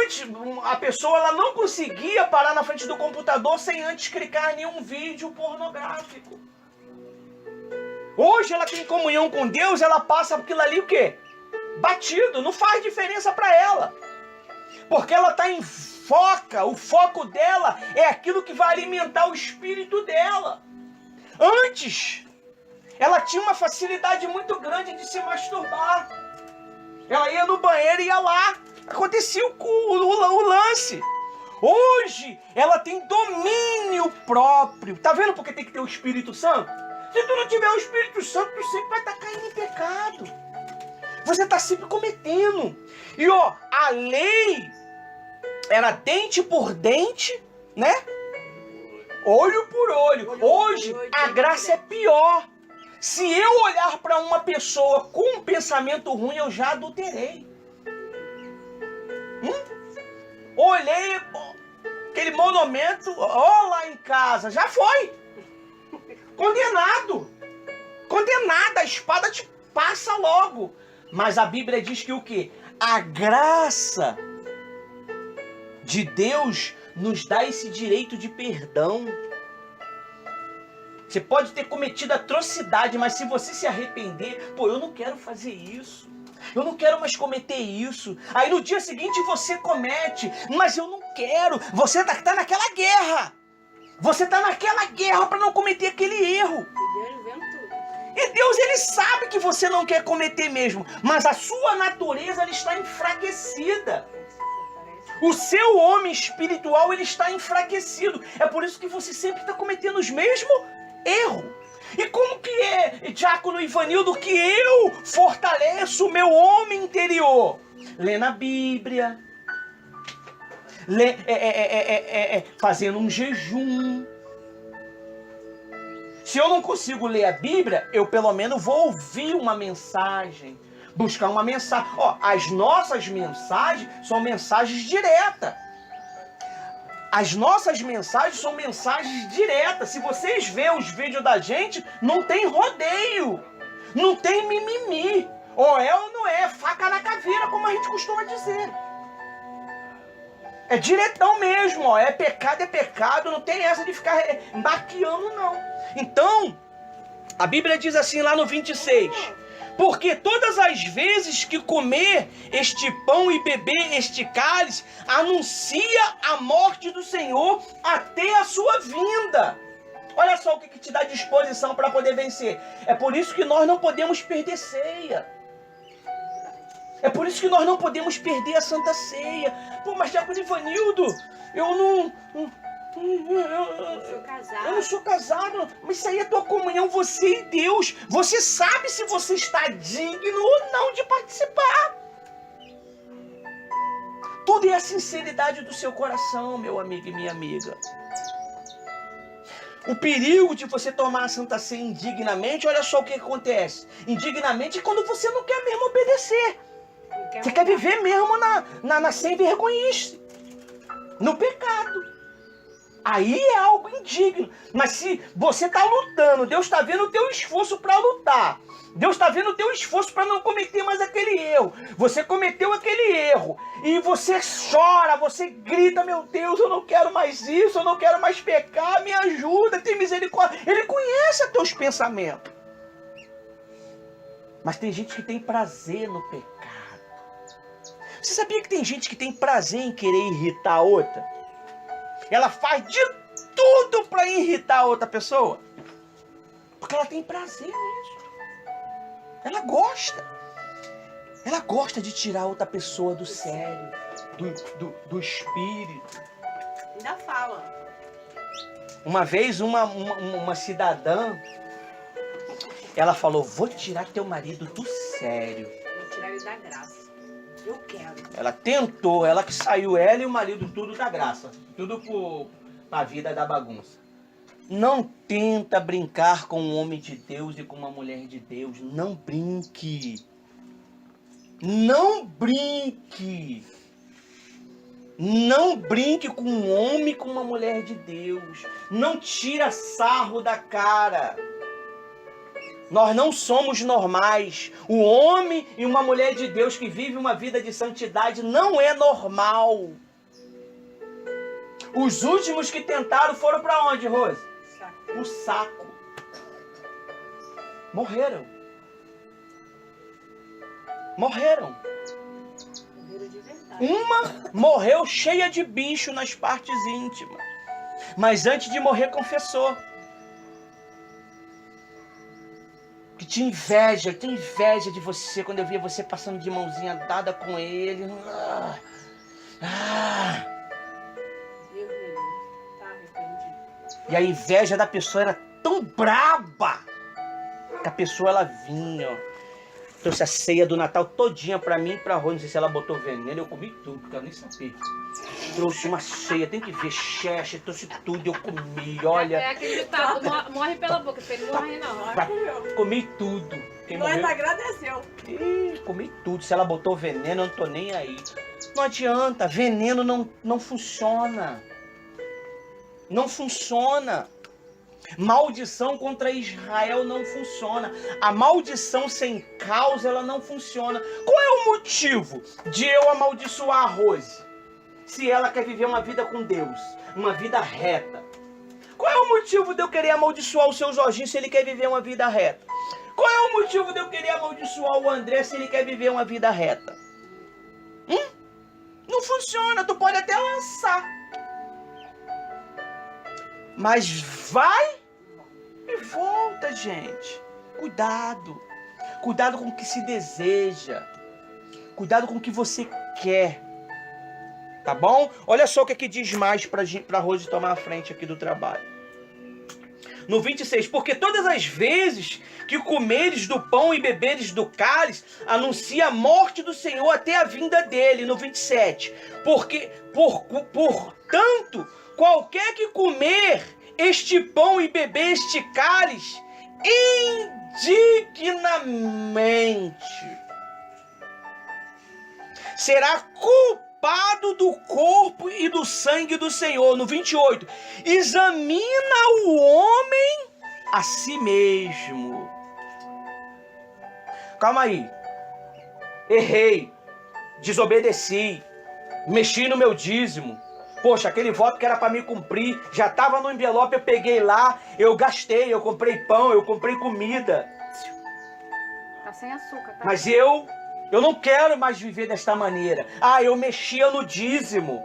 Antes, a pessoa ela não conseguia parar na frente do computador sem antes clicar em um vídeo pornográfico. Hoje ela tem comunhão com Deus, ela passa aquilo ali o quê? Batido, não faz diferença para ela. Porque ela está em foca, o foco dela é aquilo que vai alimentar o espírito dela. Antes, ela tinha uma facilidade muito grande de se masturbar. Ela ia no banheiro e ia lá. Acontecia o lance. Hoje, ela tem domínio próprio. Tá vendo porque tem que ter o Espírito Santo? Se tu não tiver o Espírito Santo, tu sempre vai estar caindo em pecado. Você está sempre cometendo. E ó, a lei era dente por dente, né? Olho por olho. Hoje, a graça é pior. Se eu olhar para uma pessoa com um pensamento ruim, eu já adulterei. Olhei aquele monumento, ó lá em casa, já foi. Condenado. Condenado, a espada te passa logo. Mas a Bíblia diz que o quê? A graça de Deus nos dá esse direito de perdão. Você pode ter cometido atrocidade, mas se você se arrepender, pô, eu não quero fazer isso. Eu não quero mais cometer isso. Aí no dia seguinte você comete, mas eu não quero. Você tá naquela guerra. Você tá naquela guerra para não cometer aquele erro. E Deus vendo tudo. E Deus, ele sabe que você não quer cometer mesmo, mas a sua natureza ela está enfraquecida. O seu homem espiritual ele está enfraquecido. É por isso que você sempre está cometendo os mesmos erros. E como que é, Diácono Ivanildo, que eu fortaleço o meu homem interior? Lendo a Bíblia, fazendo um jejum. Se eu não consigo ler a Bíblia, eu pelo menos vou ouvir uma mensagem, buscar uma mensagem. Ó, as nossas mensagens são mensagens diretas. As nossas mensagens são mensagens diretas. Se vocês verem os vídeos da gente, não tem rodeio. Não tem mimimi. Ou é ou não é, faca na caveira, como a gente costuma dizer. É diretão mesmo, ó. É pecado, não tem essa de ficar maquiando, não. Então, a Bíblia diz assim lá no 26... Porque todas as vezes que comer este pão e beber este cálice, anuncia a morte do Senhor até a sua vinda. Olha só o que te dá disposição para poder vencer. É por isso que nós não podemos perder ceia. É por isso que nós não podemos perder a Santa Ceia. Pô, mas Diácono Ivanildo, eu não sou casado. Eu não sou casado, mas isso aí é tua comunhão, você e Deus. Você sabe se você está digno ou não de participar. Tudo é a sinceridade do seu coração, meu amigo e minha amiga. O perigo de você tomar a Santa Ceia indignamente, olha só o que acontece. Indignamente é quando você não quer mesmo obedecer. Você quer viver mesmo na sem vergonhice, no pecado. Aí é algo indigno. Mas se você está lutando, Deus está vendo o teu esforço para lutar. Deus está vendo o teu esforço para não cometer mais aquele erro. Você cometeu aquele erro. E você chora, você grita, meu Deus, eu não quero mais isso, eu não quero mais pecar, me ajuda, tem misericórdia. Ele conhece os teus pensamentos. Mas tem gente que tem prazer no pecado. Você sabia que tem gente que tem prazer em querer irritar a outra? Ela faz de tudo para irritar a outra pessoa. Porque ela tem prazer nisso. Ela gosta. Ela gosta de tirar a outra pessoa do sério, do espírito. Ainda fala. Uma vez uma cidadã, ela falou, vou tirar teu marido do sério. Vou tirar ele da graça. Eu quero. Ela tentou, ela que saiu, ela e o marido, tudo da graça. Tudo pra vida da bagunça. Não tenta brincar com um homem de Deus e com uma mulher de Deus. Não brinque. Não brinque. Não brinque com um homem e com uma mulher de Deus. Não tira sarro da cara. Nós não somos normais. O homem e uma mulher de Deus que vive uma vida de santidade não é normal. Os últimos que tentaram foram para onde, Rose? O saco. Morreram. Morreram. Uma morreu cheia de bicho nas partes íntimas. Mas antes de morrer confessou. Que tinha inveja de você quando eu via você passando de mãozinha dada com ele. E a inveja da pessoa era tão braba que a pessoa ela vinha, ó, trouxe a ceia do Natal todinha pra mim e pra Rose. Não sei se ela botou veneno, eu comi tudo, não quero nem saber. Trouxe uma ceia, tem que ver, cheche, trouxe tudo, eu comi, olha. É aquele ditado, morre pela boca, você não morre não. Comi tudo. Quem Nós morreu... agradeceu. Ih, comi tudo. Se ela botou veneno, eu não tô nem aí. Não adianta, veneno não funciona. Não funciona. Maldição contra Israel não funciona. A maldição sem causa, ela não funciona. Qual é o motivo de eu amaldiçoar a Rose? Se ela quer viver uma vida com Deus, uma vida reta. Qual é o motivo de eu querer amaldiçoar o seu Jorginho se ele quer viver uma vida reta? Qual é o motivo de eu querer amaldiçoar o André se ele quer viver uma vida reta? Não funciona, tu pode até lançar. Mas vai e volta, gente. Cuidado. Cuidado com o que se deseja. Cuidado com o que você quer. Tá bom? Olha só o que aqui diz mais pra Rose tomar a frente aqui do trabalho. No 26, porque todas as vezes que comeres do pão e beberes do cálice, anuncia a morte do Senhor até a vinda dele. No 27, portanto, qualquer que comer este pão e beber este cálice indignamente será culpado do corpo e do sangue do Senhor. No 28, examina o homem a si mesmo. Calma aí. Errei, desobedeci, mexi no meu dízimo. Poxa, aquele voto que era para me cumprir, já estava no envelope, eu peguei lá, eu gastei, eu comprei pão, eu comprei comida. Tá sem açúcar, tá? Mas eu não quero mais viver desta maneira. Eu mexia no dízimo.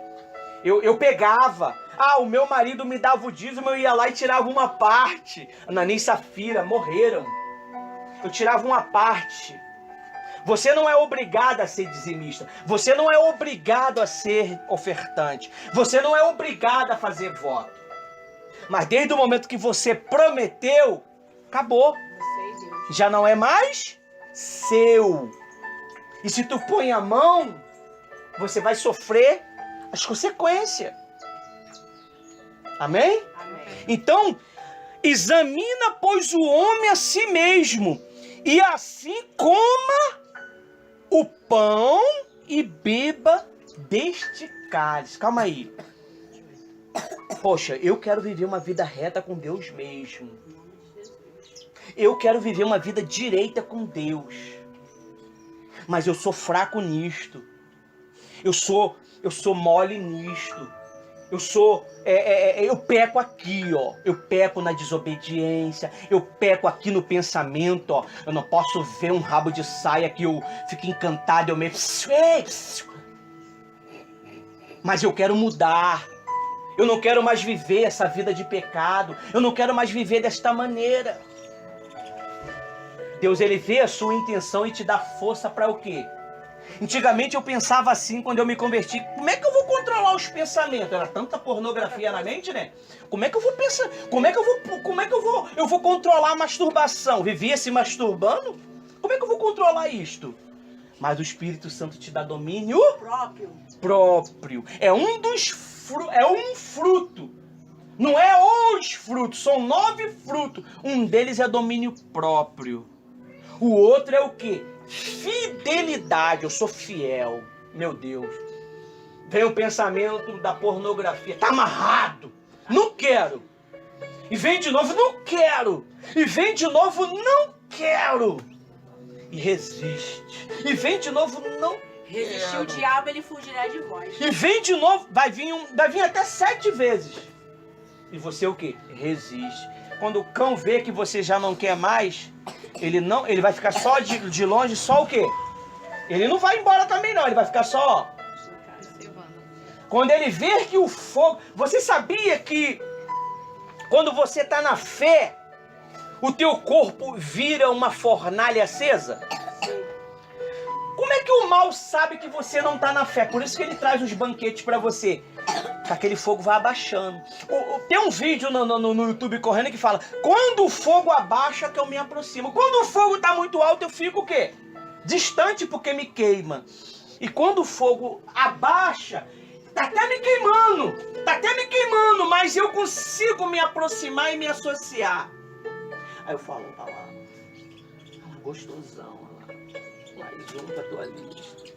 Eu pegava. O meu marido me dava o dízimo, eu ia lá e tirava uma parte. Anani e Safira morreram. Eu tirava uma parte. Você não é obrigado a ser dizimista. Você não é obrigado a ser ofertante. Você não é obrigado a fazer voto. Mas desde o momento que você prometeu, acabou. Já não é mais seu. E se tu põe a mão, você vai sofrer as consequências. Amém? Amém. Então, examina, pois, o homem a si mesmo, e assim coma o pão e beba deste cálice. Calma aí. Poxa, eu quero viver uma vida reta com Deus mesmo. Eu quero viver uma vida direita com Deus. Mas eu sou fraco nisto. Eu sou mole nisto. Eu peco aqui, ó. Eu peco na desobediência. Eu peco aqui no pensamento, ó. Eu não posso ver um rabo de saia que eu fico encantado, eu meio... Mas eu quero mudar. Eu não quero mais viver essa vida de pecado. Eu não quero mais viver desta maneira. Deus, ele vê a sua intenção e te dá força para o quê? Antigamente eu pensava assim quando eu me converti. Como é que eu vou controlar os pensamentos? Era tanta pornografia na mente, né? Como é que eu vou pensar? Como é que eu vou controlar a masturbação? Vivia se masturbando? Como é que eu vou controlar isto? Mas o Espírito Santo te dá domínio próprio. É um fruto. Não é o 2 frutos, são 9 frutos. Um deles é domínio próprio. O outro é o quê? Fidelidade. Eu sou fiel. Meu Deus. Vem o pensamento da pornografia. Tá amarrado. Não quero. E vem de novo, não quero. E vem de novo, não quero. E resiste. E vem de novo, não quero. Resistir o diabo, ele fugirá de vós. E vem de novo, vai vir até 7 vezes. E você o quê? Resiste. Quando o cão vê que você já não quer mais, ele vai ficar só de longe, só o quê? Ele não vai embora também não, ele vai ficar só, ó. Quando ele ver que o fogo... Você sabia que quando você está na fé, o teu corpo vira uma fornalha acesa? Como é que o mal sabe que você não está na fé? Por isso que ele traz os banquetes para você. Que aquele fogo vai abaixando. Tem um vídeo no YouTube correndo que fala: quando o fogo abaixa que eu me aproximo. Quando o fogo está muito alto eu fico o quê? Distante porque me queima. E quando o fogo abaixa, tá até me queimando. Tá até me queimando, mas eu consigo me aproximar e me associar. Aí eu falo, olha lá, gostosão, olha lá. Mais um pra tua lista.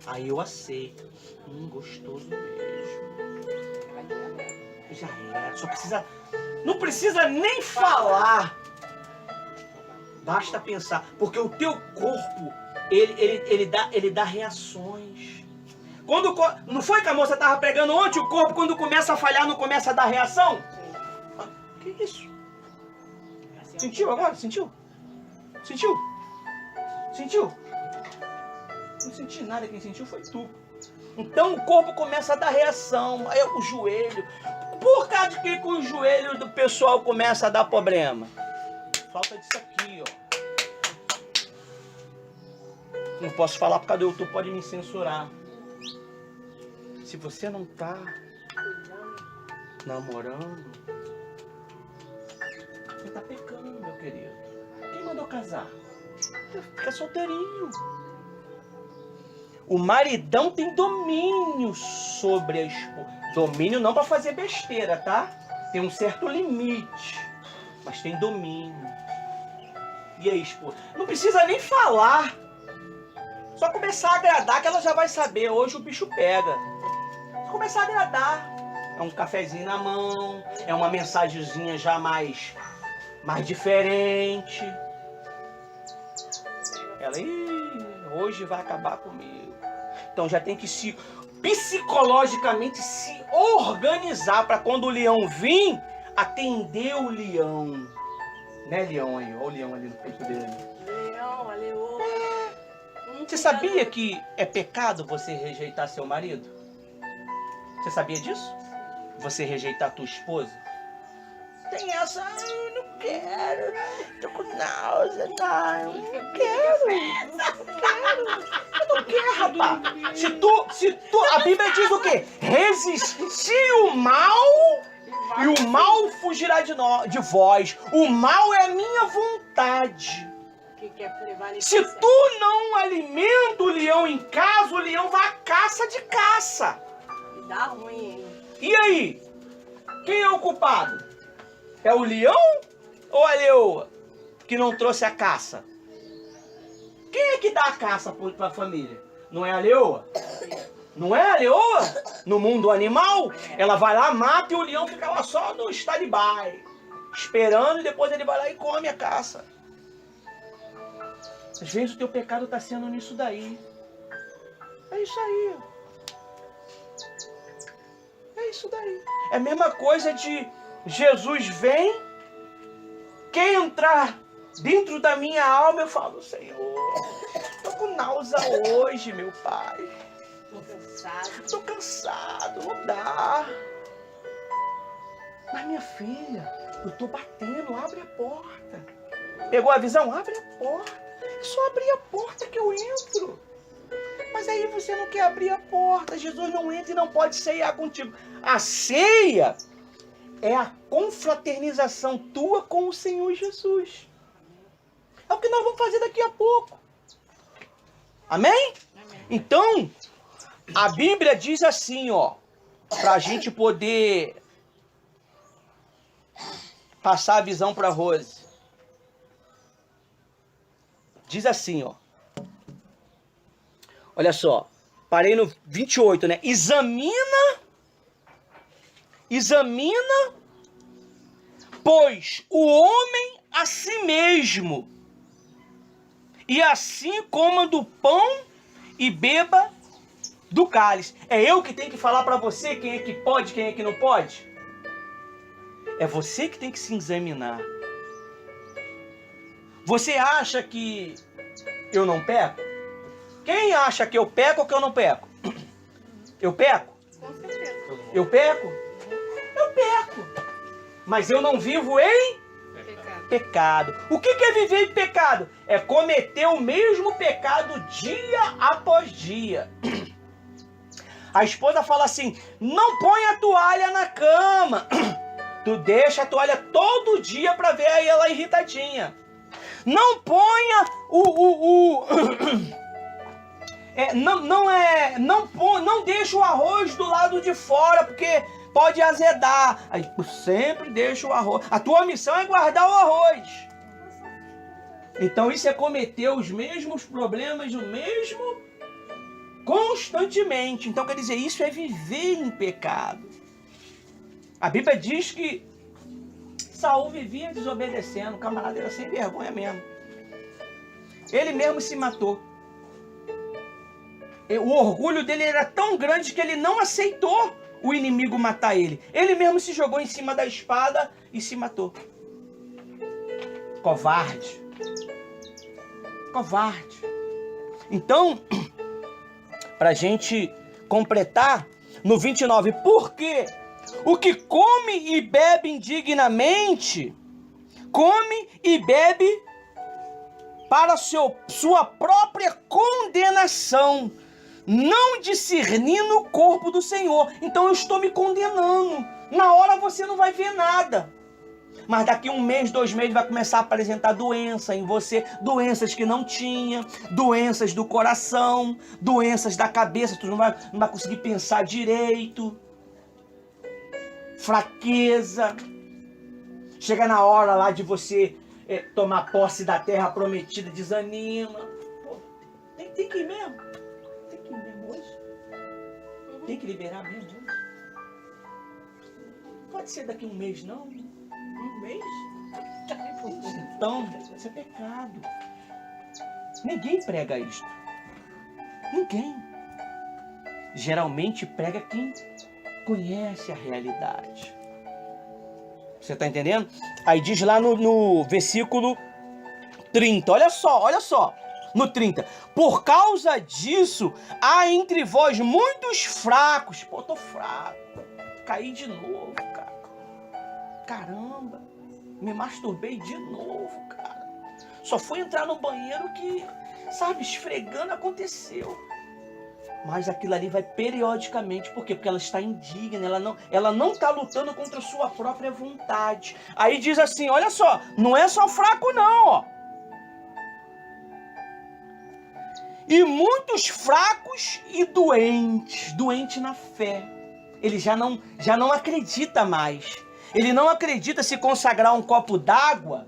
Aí eu aceito. Gostoso mesmo. Já é. Só precisa... Não precisa nem falar. Basta pensar. Porque o teu corpo, ele dá reações. Não foi que a moça estava pregando ontem? O corpo, quando começa a falhar, não começa a dar reação? Que isso? Sentiu agora? Sentiu? Sentiu? Sentiu? Não senti nada, quem sentiu foi tu. Então o corpo começa a dar reação. Aí o joelho. Por causa de que o joelho do pessoal começa a dar problema? Falta disso aqui, ó. Não posso falar por causa do YouTube, pode me censurar. Se você não tá namorando, você tá pecando, meu querido. Quem mandou casar? Fica solteirinho. O maridão tem domínio sobre a esposa. Domínio não para fazer besteira, tá? Tem um certo limite, mas tem domínio. E aí, esposa? Não precisa nem falar. Só começar a agradar que ela já vai saber. Hoje o bicho pega. Só começar a agradar. É um cafezinho na mão, é uma mensagenzinha já mais diferente. Ela, hoje vai acabar comigo. Então já tem que psicologicamente se organizar para quando o leão vir, atender o leão. Né, leão aí? Olha o leão ali no peito dele. Leão, a leoa. Você sabia que é pecado você rejeitar seu marido? Você sabia disso? Você rejeitar tua esposa? Tem essa, eu não quero, tô com náusea, não quero. Eu não quero, rapaz. Se tu, a Bíblia diz o quê? Resistir o mal e o mal fugirá de vós. O mal é a minha vontade. Se tu não alimenta o leão em casa, o leão vai à caça de caça. E dá ruim. E aí? Quem é o culpado? É o leão ou a leoa que não trouxe a caça? Quem é que dá a caça para a família? Não é a leoa? Não é a leoa? No mundo animal, ela vai lá, mata e o leão fica lá só no stand-by, esperando, e depois ele vai lá e come a caça. Às vezes o teu pecado está sendo nisso daí. É isso aí. É isso daí. É a mesma coisa de... Jesus vem, quer entrar dentro da minha alma, eu falo, Senhor, tô com náusea hoje, meu Pai. Tô cansado, não dá. Mas minha filha, eu tô batendo, abre a porta. Pegou a visão? Abre a porta. É só abrir a porta que eu entro. Mas aí você não quer abrir a porta, Jesus não entra e não pode ceiar contigo. A ceia é a confraternização tua com o Senhor Jesus. É o que nós vamos fazer daqui a pouco. Amém? Amém. Então, a Bíblia diz assim, ó, para a gente poder passar a visão para Rose. Diz assim, ó. Olha só. Parei no 28, né? Examina, pois, o homem a si mesmo, e assim coma do pão e beba do cálice. É eu que tenho que falar para você quem é que pode, quem é que não pode? É você que tem que se examinar. Você acha que eu não peco? Quem acha que eu peco ou que eu não peco? Eu peco? Com certeza. Eu peco? Eu peco. Mas eu não vivo em pecado. O que é viver em pecado? É cometer o mesmo pecado dia após dia. A esposa fala assim, não põe a toalha na cama. Tu deixa a toalha todo dia para ver aí ela irritadinha. Não ponha não deixa o arroz do lado de fora, porque pode azedar. Aí sempre deixa o arroz. A tua missão é guardar o arroz. Então isso é cometer os mesmos problemas, o mesmo constantemente. Então quer dizer, isso é viver em pecado. A Bíblia diz que Saul vivia desobedecendo, o camarada era sem vergonha mesmo. Ele mesmo se matou. O orgulho dele era tão grande que ele não aceitou o inimigo matar ele. Ele mesmo se jogou em cima da espada e se matou. Covarde. Covarde. Então, para a gente completar, no 29, por quê? O que come e bebe indignamente, come e bebe para sua própria condenação, não discernindo o corpo do Senhor. Então eu estou me condenando. Na hora você não vai ver nada. Mas daqui 1 mês, 2 meses vai começar a apresentar doença em você. Doenças que não tinha. Doenças do coração. Doenças da cabeça. Tu não vai conseguir pensar direito. Fraqueza. Chega na hora lá de você tomar posse da terra prometida. Desanima. Pô, tem que ir mesmo. Tem que ir mesmo hoje. Tem que liberar mesmo hoje. Pode ser daqui 1 mês, não. 1 mês? Então, isso é pecado. Ninguém prega isto. Ninguém. Geralmente prega quem conhece a realidade. Você está entendendo? Aí diz lá no versículo 30. Olha só. No 30. Por causa disso, há entre vós muitos fracos. Pô, tô fraco. Caí de novo, cara. Caramba, me masturbei de novo, cara. Só fui entrar no banheiro que, sabe, esfregando aconteceu. Mas aquilo ali vai periodicamente. Por quê? Porque ela está indigna, ela não está lutando contra a sua própria vontade. Aí diz assim, olha só, não é só fraco não, ó. E muitos fracos e doentes, doente na fé. Ele já não acredita mais. Ele não acredita se consagrar um copo d'água,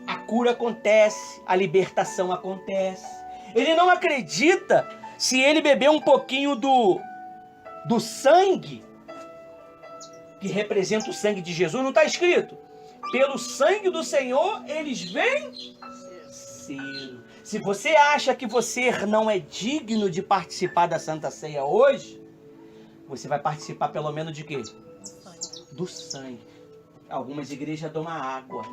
a cura acontece, a libertação acontece. Ele não acredita se ele beber um pouquinho do sangue, que representa o sangue de Jesus. Não está escrito? Pelo sangue do Senhor, eles venceram. Se você acha que você não é digno de participar da Santa Ceia hoje, você vai participar pelo menos de quê? Do sangue. Algumas igrejas dão a água.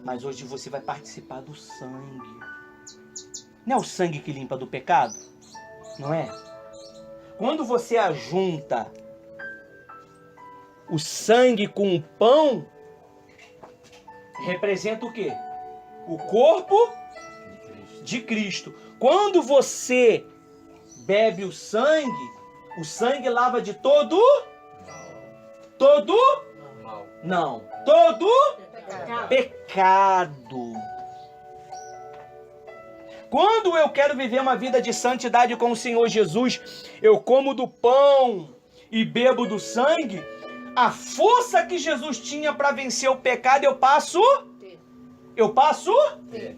Mas hoje você vai participar do sangue. Não é o sangue que limpa do pecado? Não é? Quando você ajunta o sangue com o pão, representa o quê? O corpo de Cristo. Quando você bebe o sangue lava de todo pecado. Quando eu quero viver uma vida de santidade com o Senhor Jesus, eu como do pão e bebo do sangue, a força que Jesus tinha para vencer o pecado, eu passo Ter.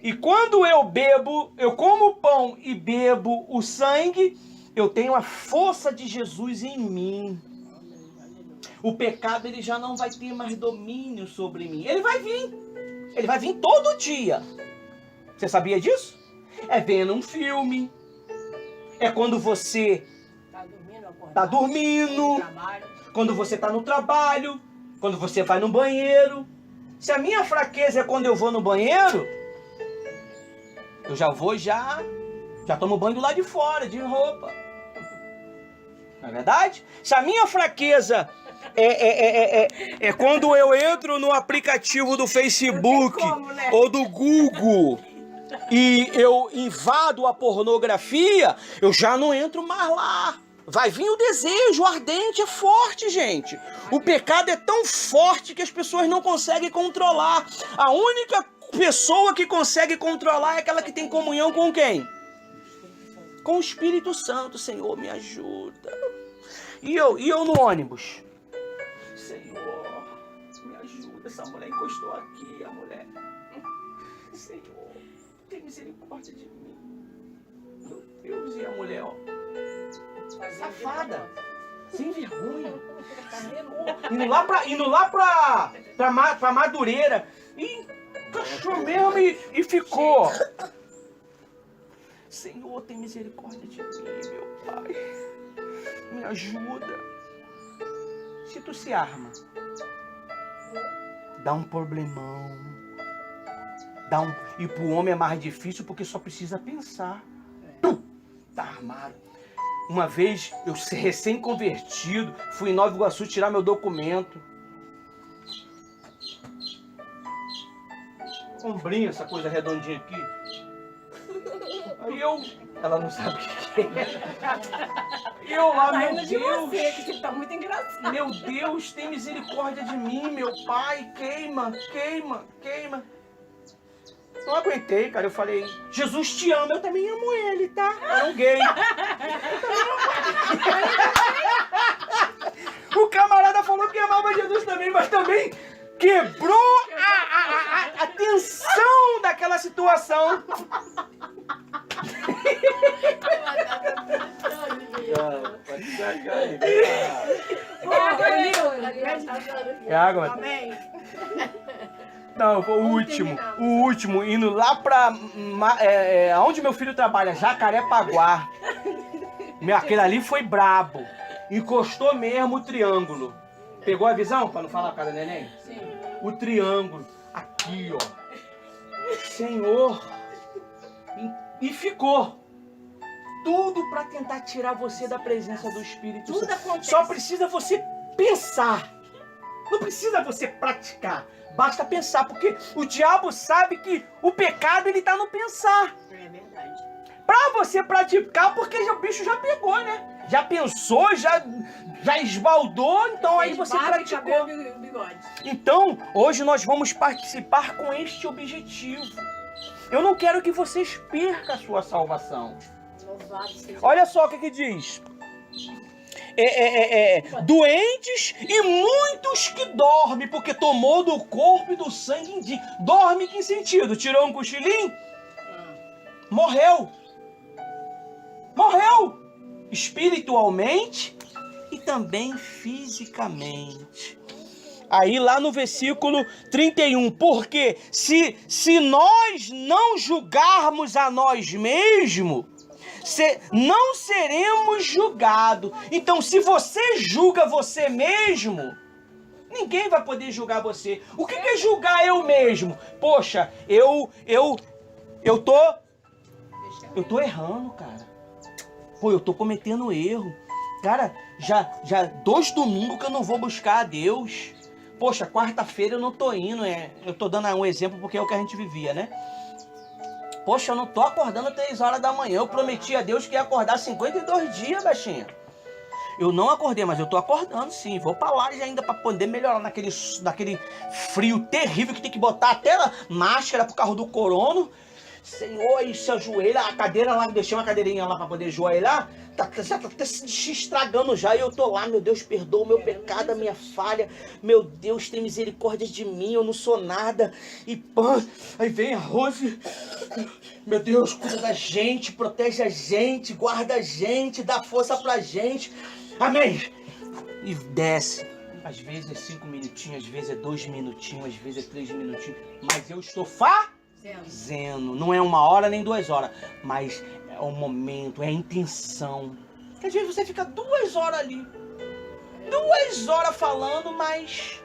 E quando eu bebo, eu como o pão e bebo o sangue, eu tenho a força de Jesus em mim. O pecado, ele já não vai ter mais domínio sobre mim. Ele vai vir todo dia. Você sabia disso? É vendo um filme, é quando você Tá dormindo, tá dormindo, trabalho. quando você tá no trabalho, quando você vai no banheiro. Se a minha fraqueza é quando eu vou no banheiro, eu já tomo banho do lado de fora, de roupa. Não é verdade? Se a minha fraqueza é quando eu entro no aplicativo do Facebook como, né? ou do Google e eu invado a pornografia, eu já não entro mais lá. Vai vir o desejo, o ardente é forte, gente. O pecado é tão forte que as pessoas não conseguem controlar. A única pessoa que consegue controlar é aquela que tem comunhão com quem? Com o Espírito Santo. Senhor, me ajuda. E eu no ônibus? Senhor, me ajuda. Essa mulher encostou aqui, a mulher. Senhor, tem misericórdia de mim. Meu Deus, e a mulher, ó. Safada, sem vergonha, indo lá pra Madureira, e encaixou mesmo e ficou. Senhor, tem misericórdia de mim, meu Pai, me ajuda. Se tu se arma, dá um problemão, e pro homem é mais difícil porque só precisa pensar. Tá armado. Uma vez, eu recém-convertido, fui em Nova Iguaçu tirar meu documento. Ombrinho, essa coisa redondinha aqui. Aí ela não sabe o que é. E eu lá, meu Rindo de Deus. você, que você tá muito engraçado. Meu Deus, tem misericórdia de mim, meu Pai. Queima. Não aguentei, cara. Eu falei, Jesus te ama, eu também amo ele, tá? Era um gay. O camarada falou que amava Jesus também, mas também quebrou a tensão daquela situação. É água, mas... Amém. Não, foi o último, indo lá pra... onde meu filho trabalha, Jacarepaguá. Aquele ali foi brabo. Encostou mesmo o triângulo. Pegou a visão, pra não falar cara neném? Sim. O triângulo. Aqui, ó. Senhor. E ficou. Tudo pra tentar tirar você da presença do Espírito Tudo Santo. acontece. Só precisa você pensar. Não precisa você praticar. Basta pensar, porque o diabo sabe que o pecado ele tá no pensar. É verdade. Pra você praticar, porque o bicho já pegou, né? Já pensou, já esbaldou, então aí você praticou. Cabelo e bigode. Então, hoje nós vamos participar com este objetivo. Eu não quero que vocês percam a sua salvação. Louvado seja. Olha só o que diz. Doentes e muitos que dormem, porque tomou do corpo e do sangue em dia. Dorme em que sentido? Tirou um cochilinho? Morreu. Espiritualmente e também fisicamente. Aí lá no versículo 31, porque se nós não julgarmos a nós mesmos, não seremos julgados. Então, se você julga você mesmo, ninguém vai poder julgar você. O que é julgar eu mesmo? Poxa, eu tô errando, cara. Pô, eu tô cometendo erro. Cara, já 2 domingos que eu não vou buscar a Deus. Poxa, quarta-feira eu não tô indo. Eu tô dando um exemplo porque é o que a gente vivia, né? Poxa, eu não tô acordando 3 horas da manhã. Eu prometi a Deus que ia acordar 52 dias, baixinha. Eu não acordei, mas eu tô acordando sim. Vou pra lá ainda pra poder melhorar naquele frio terrível que tem que botar até máscara pro carro do corona. Senhor, e se ajoelha, a cadeira lá, deixei uma cadeirinha lá para poder ajoelhar, já tá até se estragando já, e eu tô lá, meu Deus, perdoa o meu pecado, a minha falha, meu Deus, tem misericórdia de mim, eu não sou nada, e pã, aí vem a Rose, meu Deus, cuida da gente, protege a gente, guarda a gente, dá força pra gente, amém, e desce, às vezes é 5 minutinhos, às vezes é 2 minutinhos, às vezes é 3 minutinhos, mas eu estou fazendo, não é 1 hora nem 2 horas, mas é o momento, é a intenção. Porque às vezes você fica 2 horas ali, 2 horas falando, mas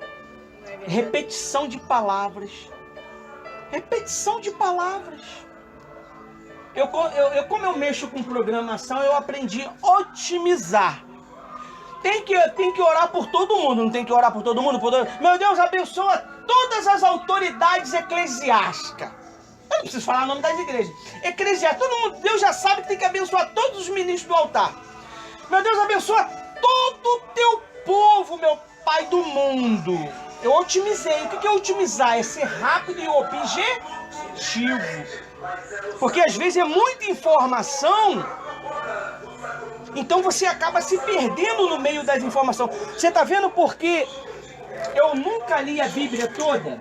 repetição de palavras. Como eu mexo com programação, eu aprendi a otimizar. Tem que orar por todo mundo, não tem que orar por todo mundo? Meu Deus, abençoa todas as autoridades eclesiásticas. Eu não preciso falar o nome das igrejas. Eclesiástica, todo mundo, Deus já sabe que tem que abençoar todos os ministros do altar. Meu Deus, abençoa todo o teu povo, meu Pai do mundo. Eu otimizei. O que é otimizar? É ser rápido e objetivo. Porque às vezes é muita informação, então você acaba se perdendo no meio das informações. Você está vendo porque eu nunca li a Bíblia toda?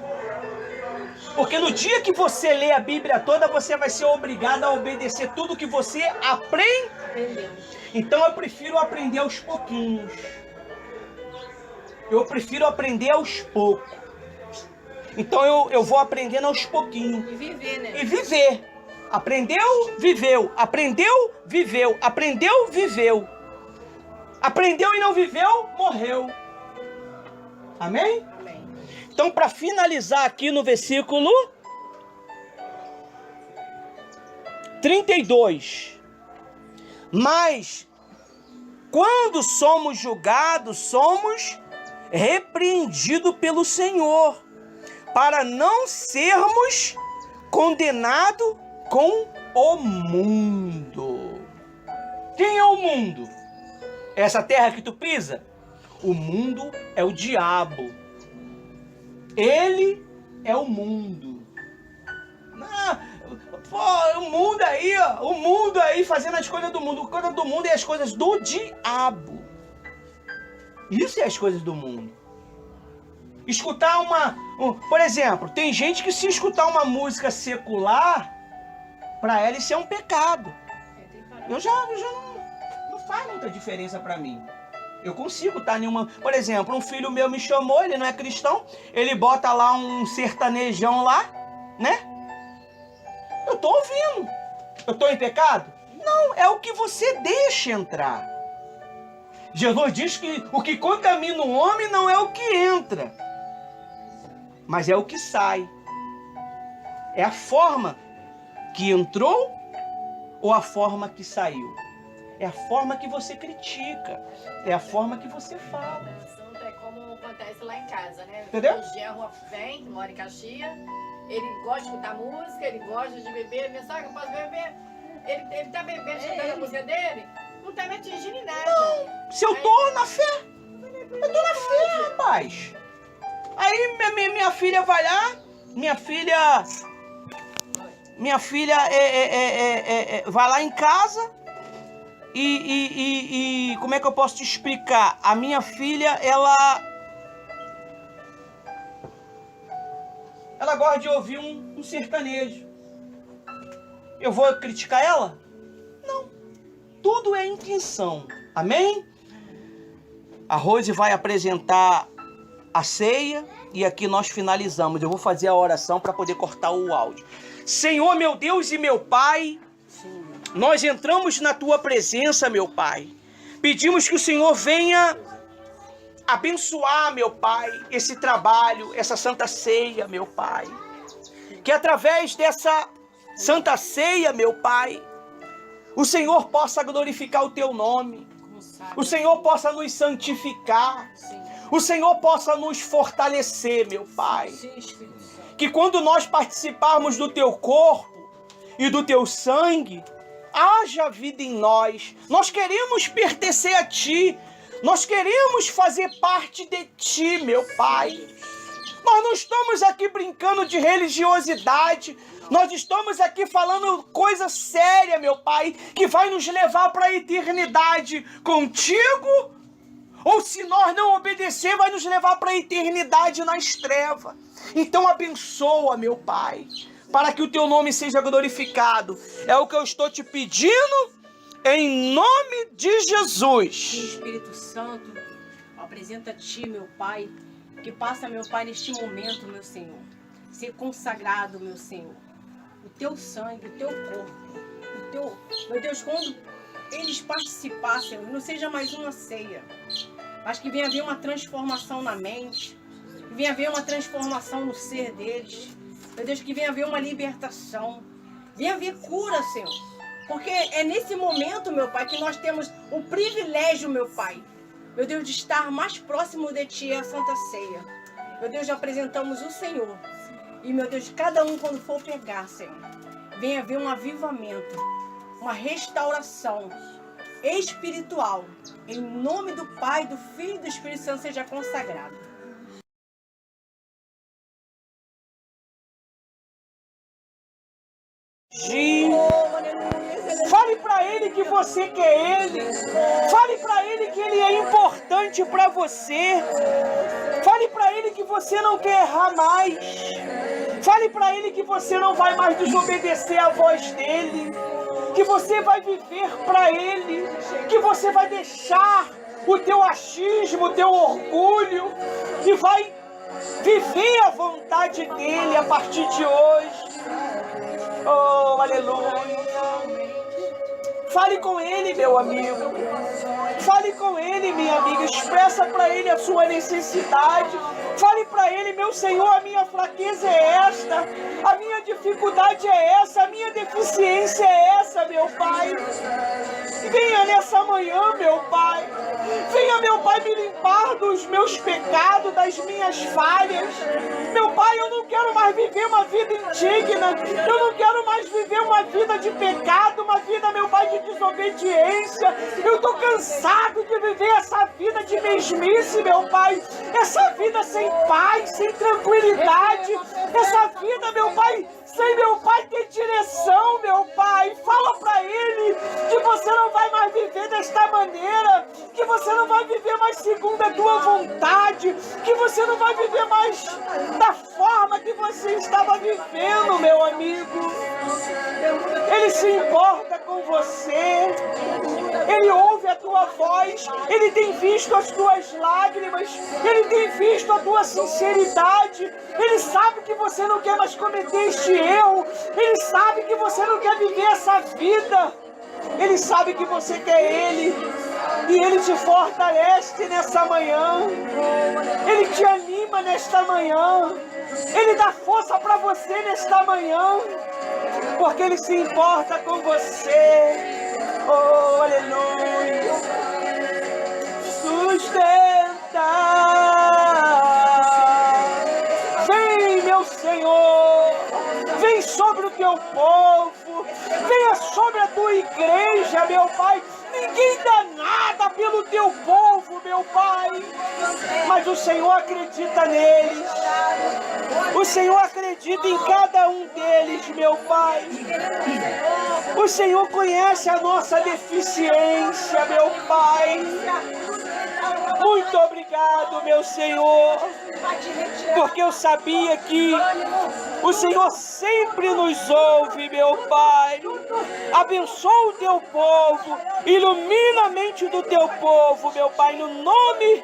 Porque no dia que você lê a Bíblia toda, você vai ser obrigado a obedecer tudo que você aprendeu. Então eu prefiro aprender aos pouquinhos. Eu prefiro aprender aos poucos. Então eu vou aprendendo aos pouquinhos. E viver, né? E viver. Aprendeu, viveu. Aprendeu, viveu. Aprendeu, viveu. Aprendeu e não viveu, morreu. Amém? Amém. Então, para finalizar aqui no versículo 32. Mas, quando somos julgados, somos repreendidos pelo Senhor, para não sermos condenados com o mundo. Quem é o mundo? Essa terra que tu pisa? O mundo é o diabo. Ele é o mundo. O mundo aí, ó, o mundo aí fazendo as coisas do mundo. A coisa do mundo é as coisas do diabo. Isso é as coisas do mundo. Escutar por exemplo, tem gente que se escutar uma música secular, para ela isso é um pecado. Eu já não faz muita diferença para mim. Eu consigo estar nenhuma... Por exemplo, um filho meu me chamou, ele não é cristão, ele bota lá um sertanejão lá, né? Eu tô ouvindo. Eu tô em pecado? Não, é o que você deixa entrar. Jesus diz que o que contamina o homem não é o que entra, mas é o que sai. É a forma que entrou ou a forma que saiu. É a forma que você critica. É a forma que você fala. É como acontece lá em casa, né? Entendeu? O Gerro vem, mora em Caxias. Ele gosta de escutar música, ele gosta de beber. Minha sogra, eu posso beber? Ele tá bebendo, escutando a música dele. Não tá me atingindo em nada. Não, se eu tô na fé. Eu tô na fé, rapaz. Aí minha filha vai lá. Minha filha vai lá em casa. E como é que eu posso te explicar? A minha filha, ela gosta de ouvir um sertanejo. Eu vou criticar ela? Não. Tudo é intenção. Amém? A Rose vai apresentar a ceia e aqui nós finalizamos. Eu vou fazer a oração para poder cortar o áudio. Senhor, meu Deus e meu Pai, nós entramos na Tua presença, meu Pai. Pedimos que o Senhor venha abençoar, meu Pai, esse trabalho, essa Santa Ceia, meu Pai. Que através dessa Santa Ceia, meu Pai, o Senhor possa glorificar o Teu nome. O Senhor possa nos santificar. O Senhor possa nos fortalecer, meu Pai. Que quando nós participarmos do Teu corpo e do Teu sangue, haja vida em nós. Nós queremos pertencer a Ti. Nós queremos fazer parte de Ti, meu Pai. Nós não estamos aqui brincando de religiosidade. Nós estamos aqui falando coisa séria, meu Pai, que vai nos levar para a eternidade contigo. Ou se nós não obedecer, vai nos levar para a eternidade nas trevas. Então abençoa, meu Pai, para que o teu nome seja glorificado. É o que eu estou te pedindo, em nome de Jesus. Espírito Santo, apresenta a ti, meu Pai, que passa, meu Pai, neste momento, meu Senhor, ser consagrado, meu Senhor, o teu sangue, o teu corpo, meu Deus, quando eles participassem, Senhor, não seja mais uma ceia, mas que venha haver uma transformação na mente, que venha haver uma transformação no ser deles, meu Deus, que venha haver uma libertação, venha haver cura, Senhor, porque é nesse momento, meu Pai, que nós temos o privilégio, meu Pai, meu Deus, de estar mais próximo de Ti, a Santa Ceia. Meu Deus, já apresentamos o Senhor. E, meu Deus, cada um quando for pegar, Senhor, venha haver um avivamento, uma restauração espiritual. Em nome do Pai, do Filho e do Espírito Santo seja consagrado. Fale para ele que você quer ele. Fale para ele que ele é importante para você. Fale para ele que você não quer errar mais. Fale para ele que você não vai mais desobedecer a voz dele. Que você vai viver para ele. Que você vai deixar o teu achismo, o teu orgulho. E vai viver a vontade dele a partir de hoje. Oh, aleluia. Fale com ele, meu amigo. Fale com ele, minha amiga. Expressa para ele a sua necessidade. Fale para ele, meu Senhor, a minha fraqueza é esta. A minha dificuldade é essa. A minha deficiência é essa, meu Pai. Venha nessa manhã, meu Pai. Venha, meu Pai, me limpar dos meus pecados, das minhas falhas. Meu Pai, eu não quero mais viver uma vida indigna. Eu não quero mais viver uma vida de pecado, uma vida, meu Pai, de desobediência. Eu estou cansado de viver essa vida de mesmice, meu Pai. Essa vida sem paz, sem tranquilidade. Essa vida, meu Pai, sem, meu Pai, ter direção, meu Pai. Fala pra ele que você não vai mais viver desta maneira, que você não vai viver mais segundo a tua vontade, que você não vai viver mais da forma que você estava vivendo, meu amigo. Ele se importa com você, ele ouve a tua voz, ele tem visto as tuas lágrimas, ele tem visto a tua sinceridade, ele sabe que você não quer mais cometer este erro, ele sabe que você não quer viver essa vida, ele sabe que você quer ele, e ele te fortalece nessa manhã, ele te anima nesta manhã, ele dá força para você nesta manhã, porque ele se importa com você. Oh, aleluia. Sustenta. Vem, meu Senhor. Vem sobre o teu povo. Venha sobre a tua igreja, meu Pai. Ninguém dá nada pelo teu povo, meu Pai. Mas o Senhor acredita neles. O Senhor acredita em cada um deles, meu Pai. O Senhor conhece a nossa deficiência, meu Pai. Muito obrigado, meu Senhor, porque eu sabia que o Senhor sempre nos ouve, meu Pai. Abençoa o teu povo, ilumina a mente do teu povo, meu Pai, no nome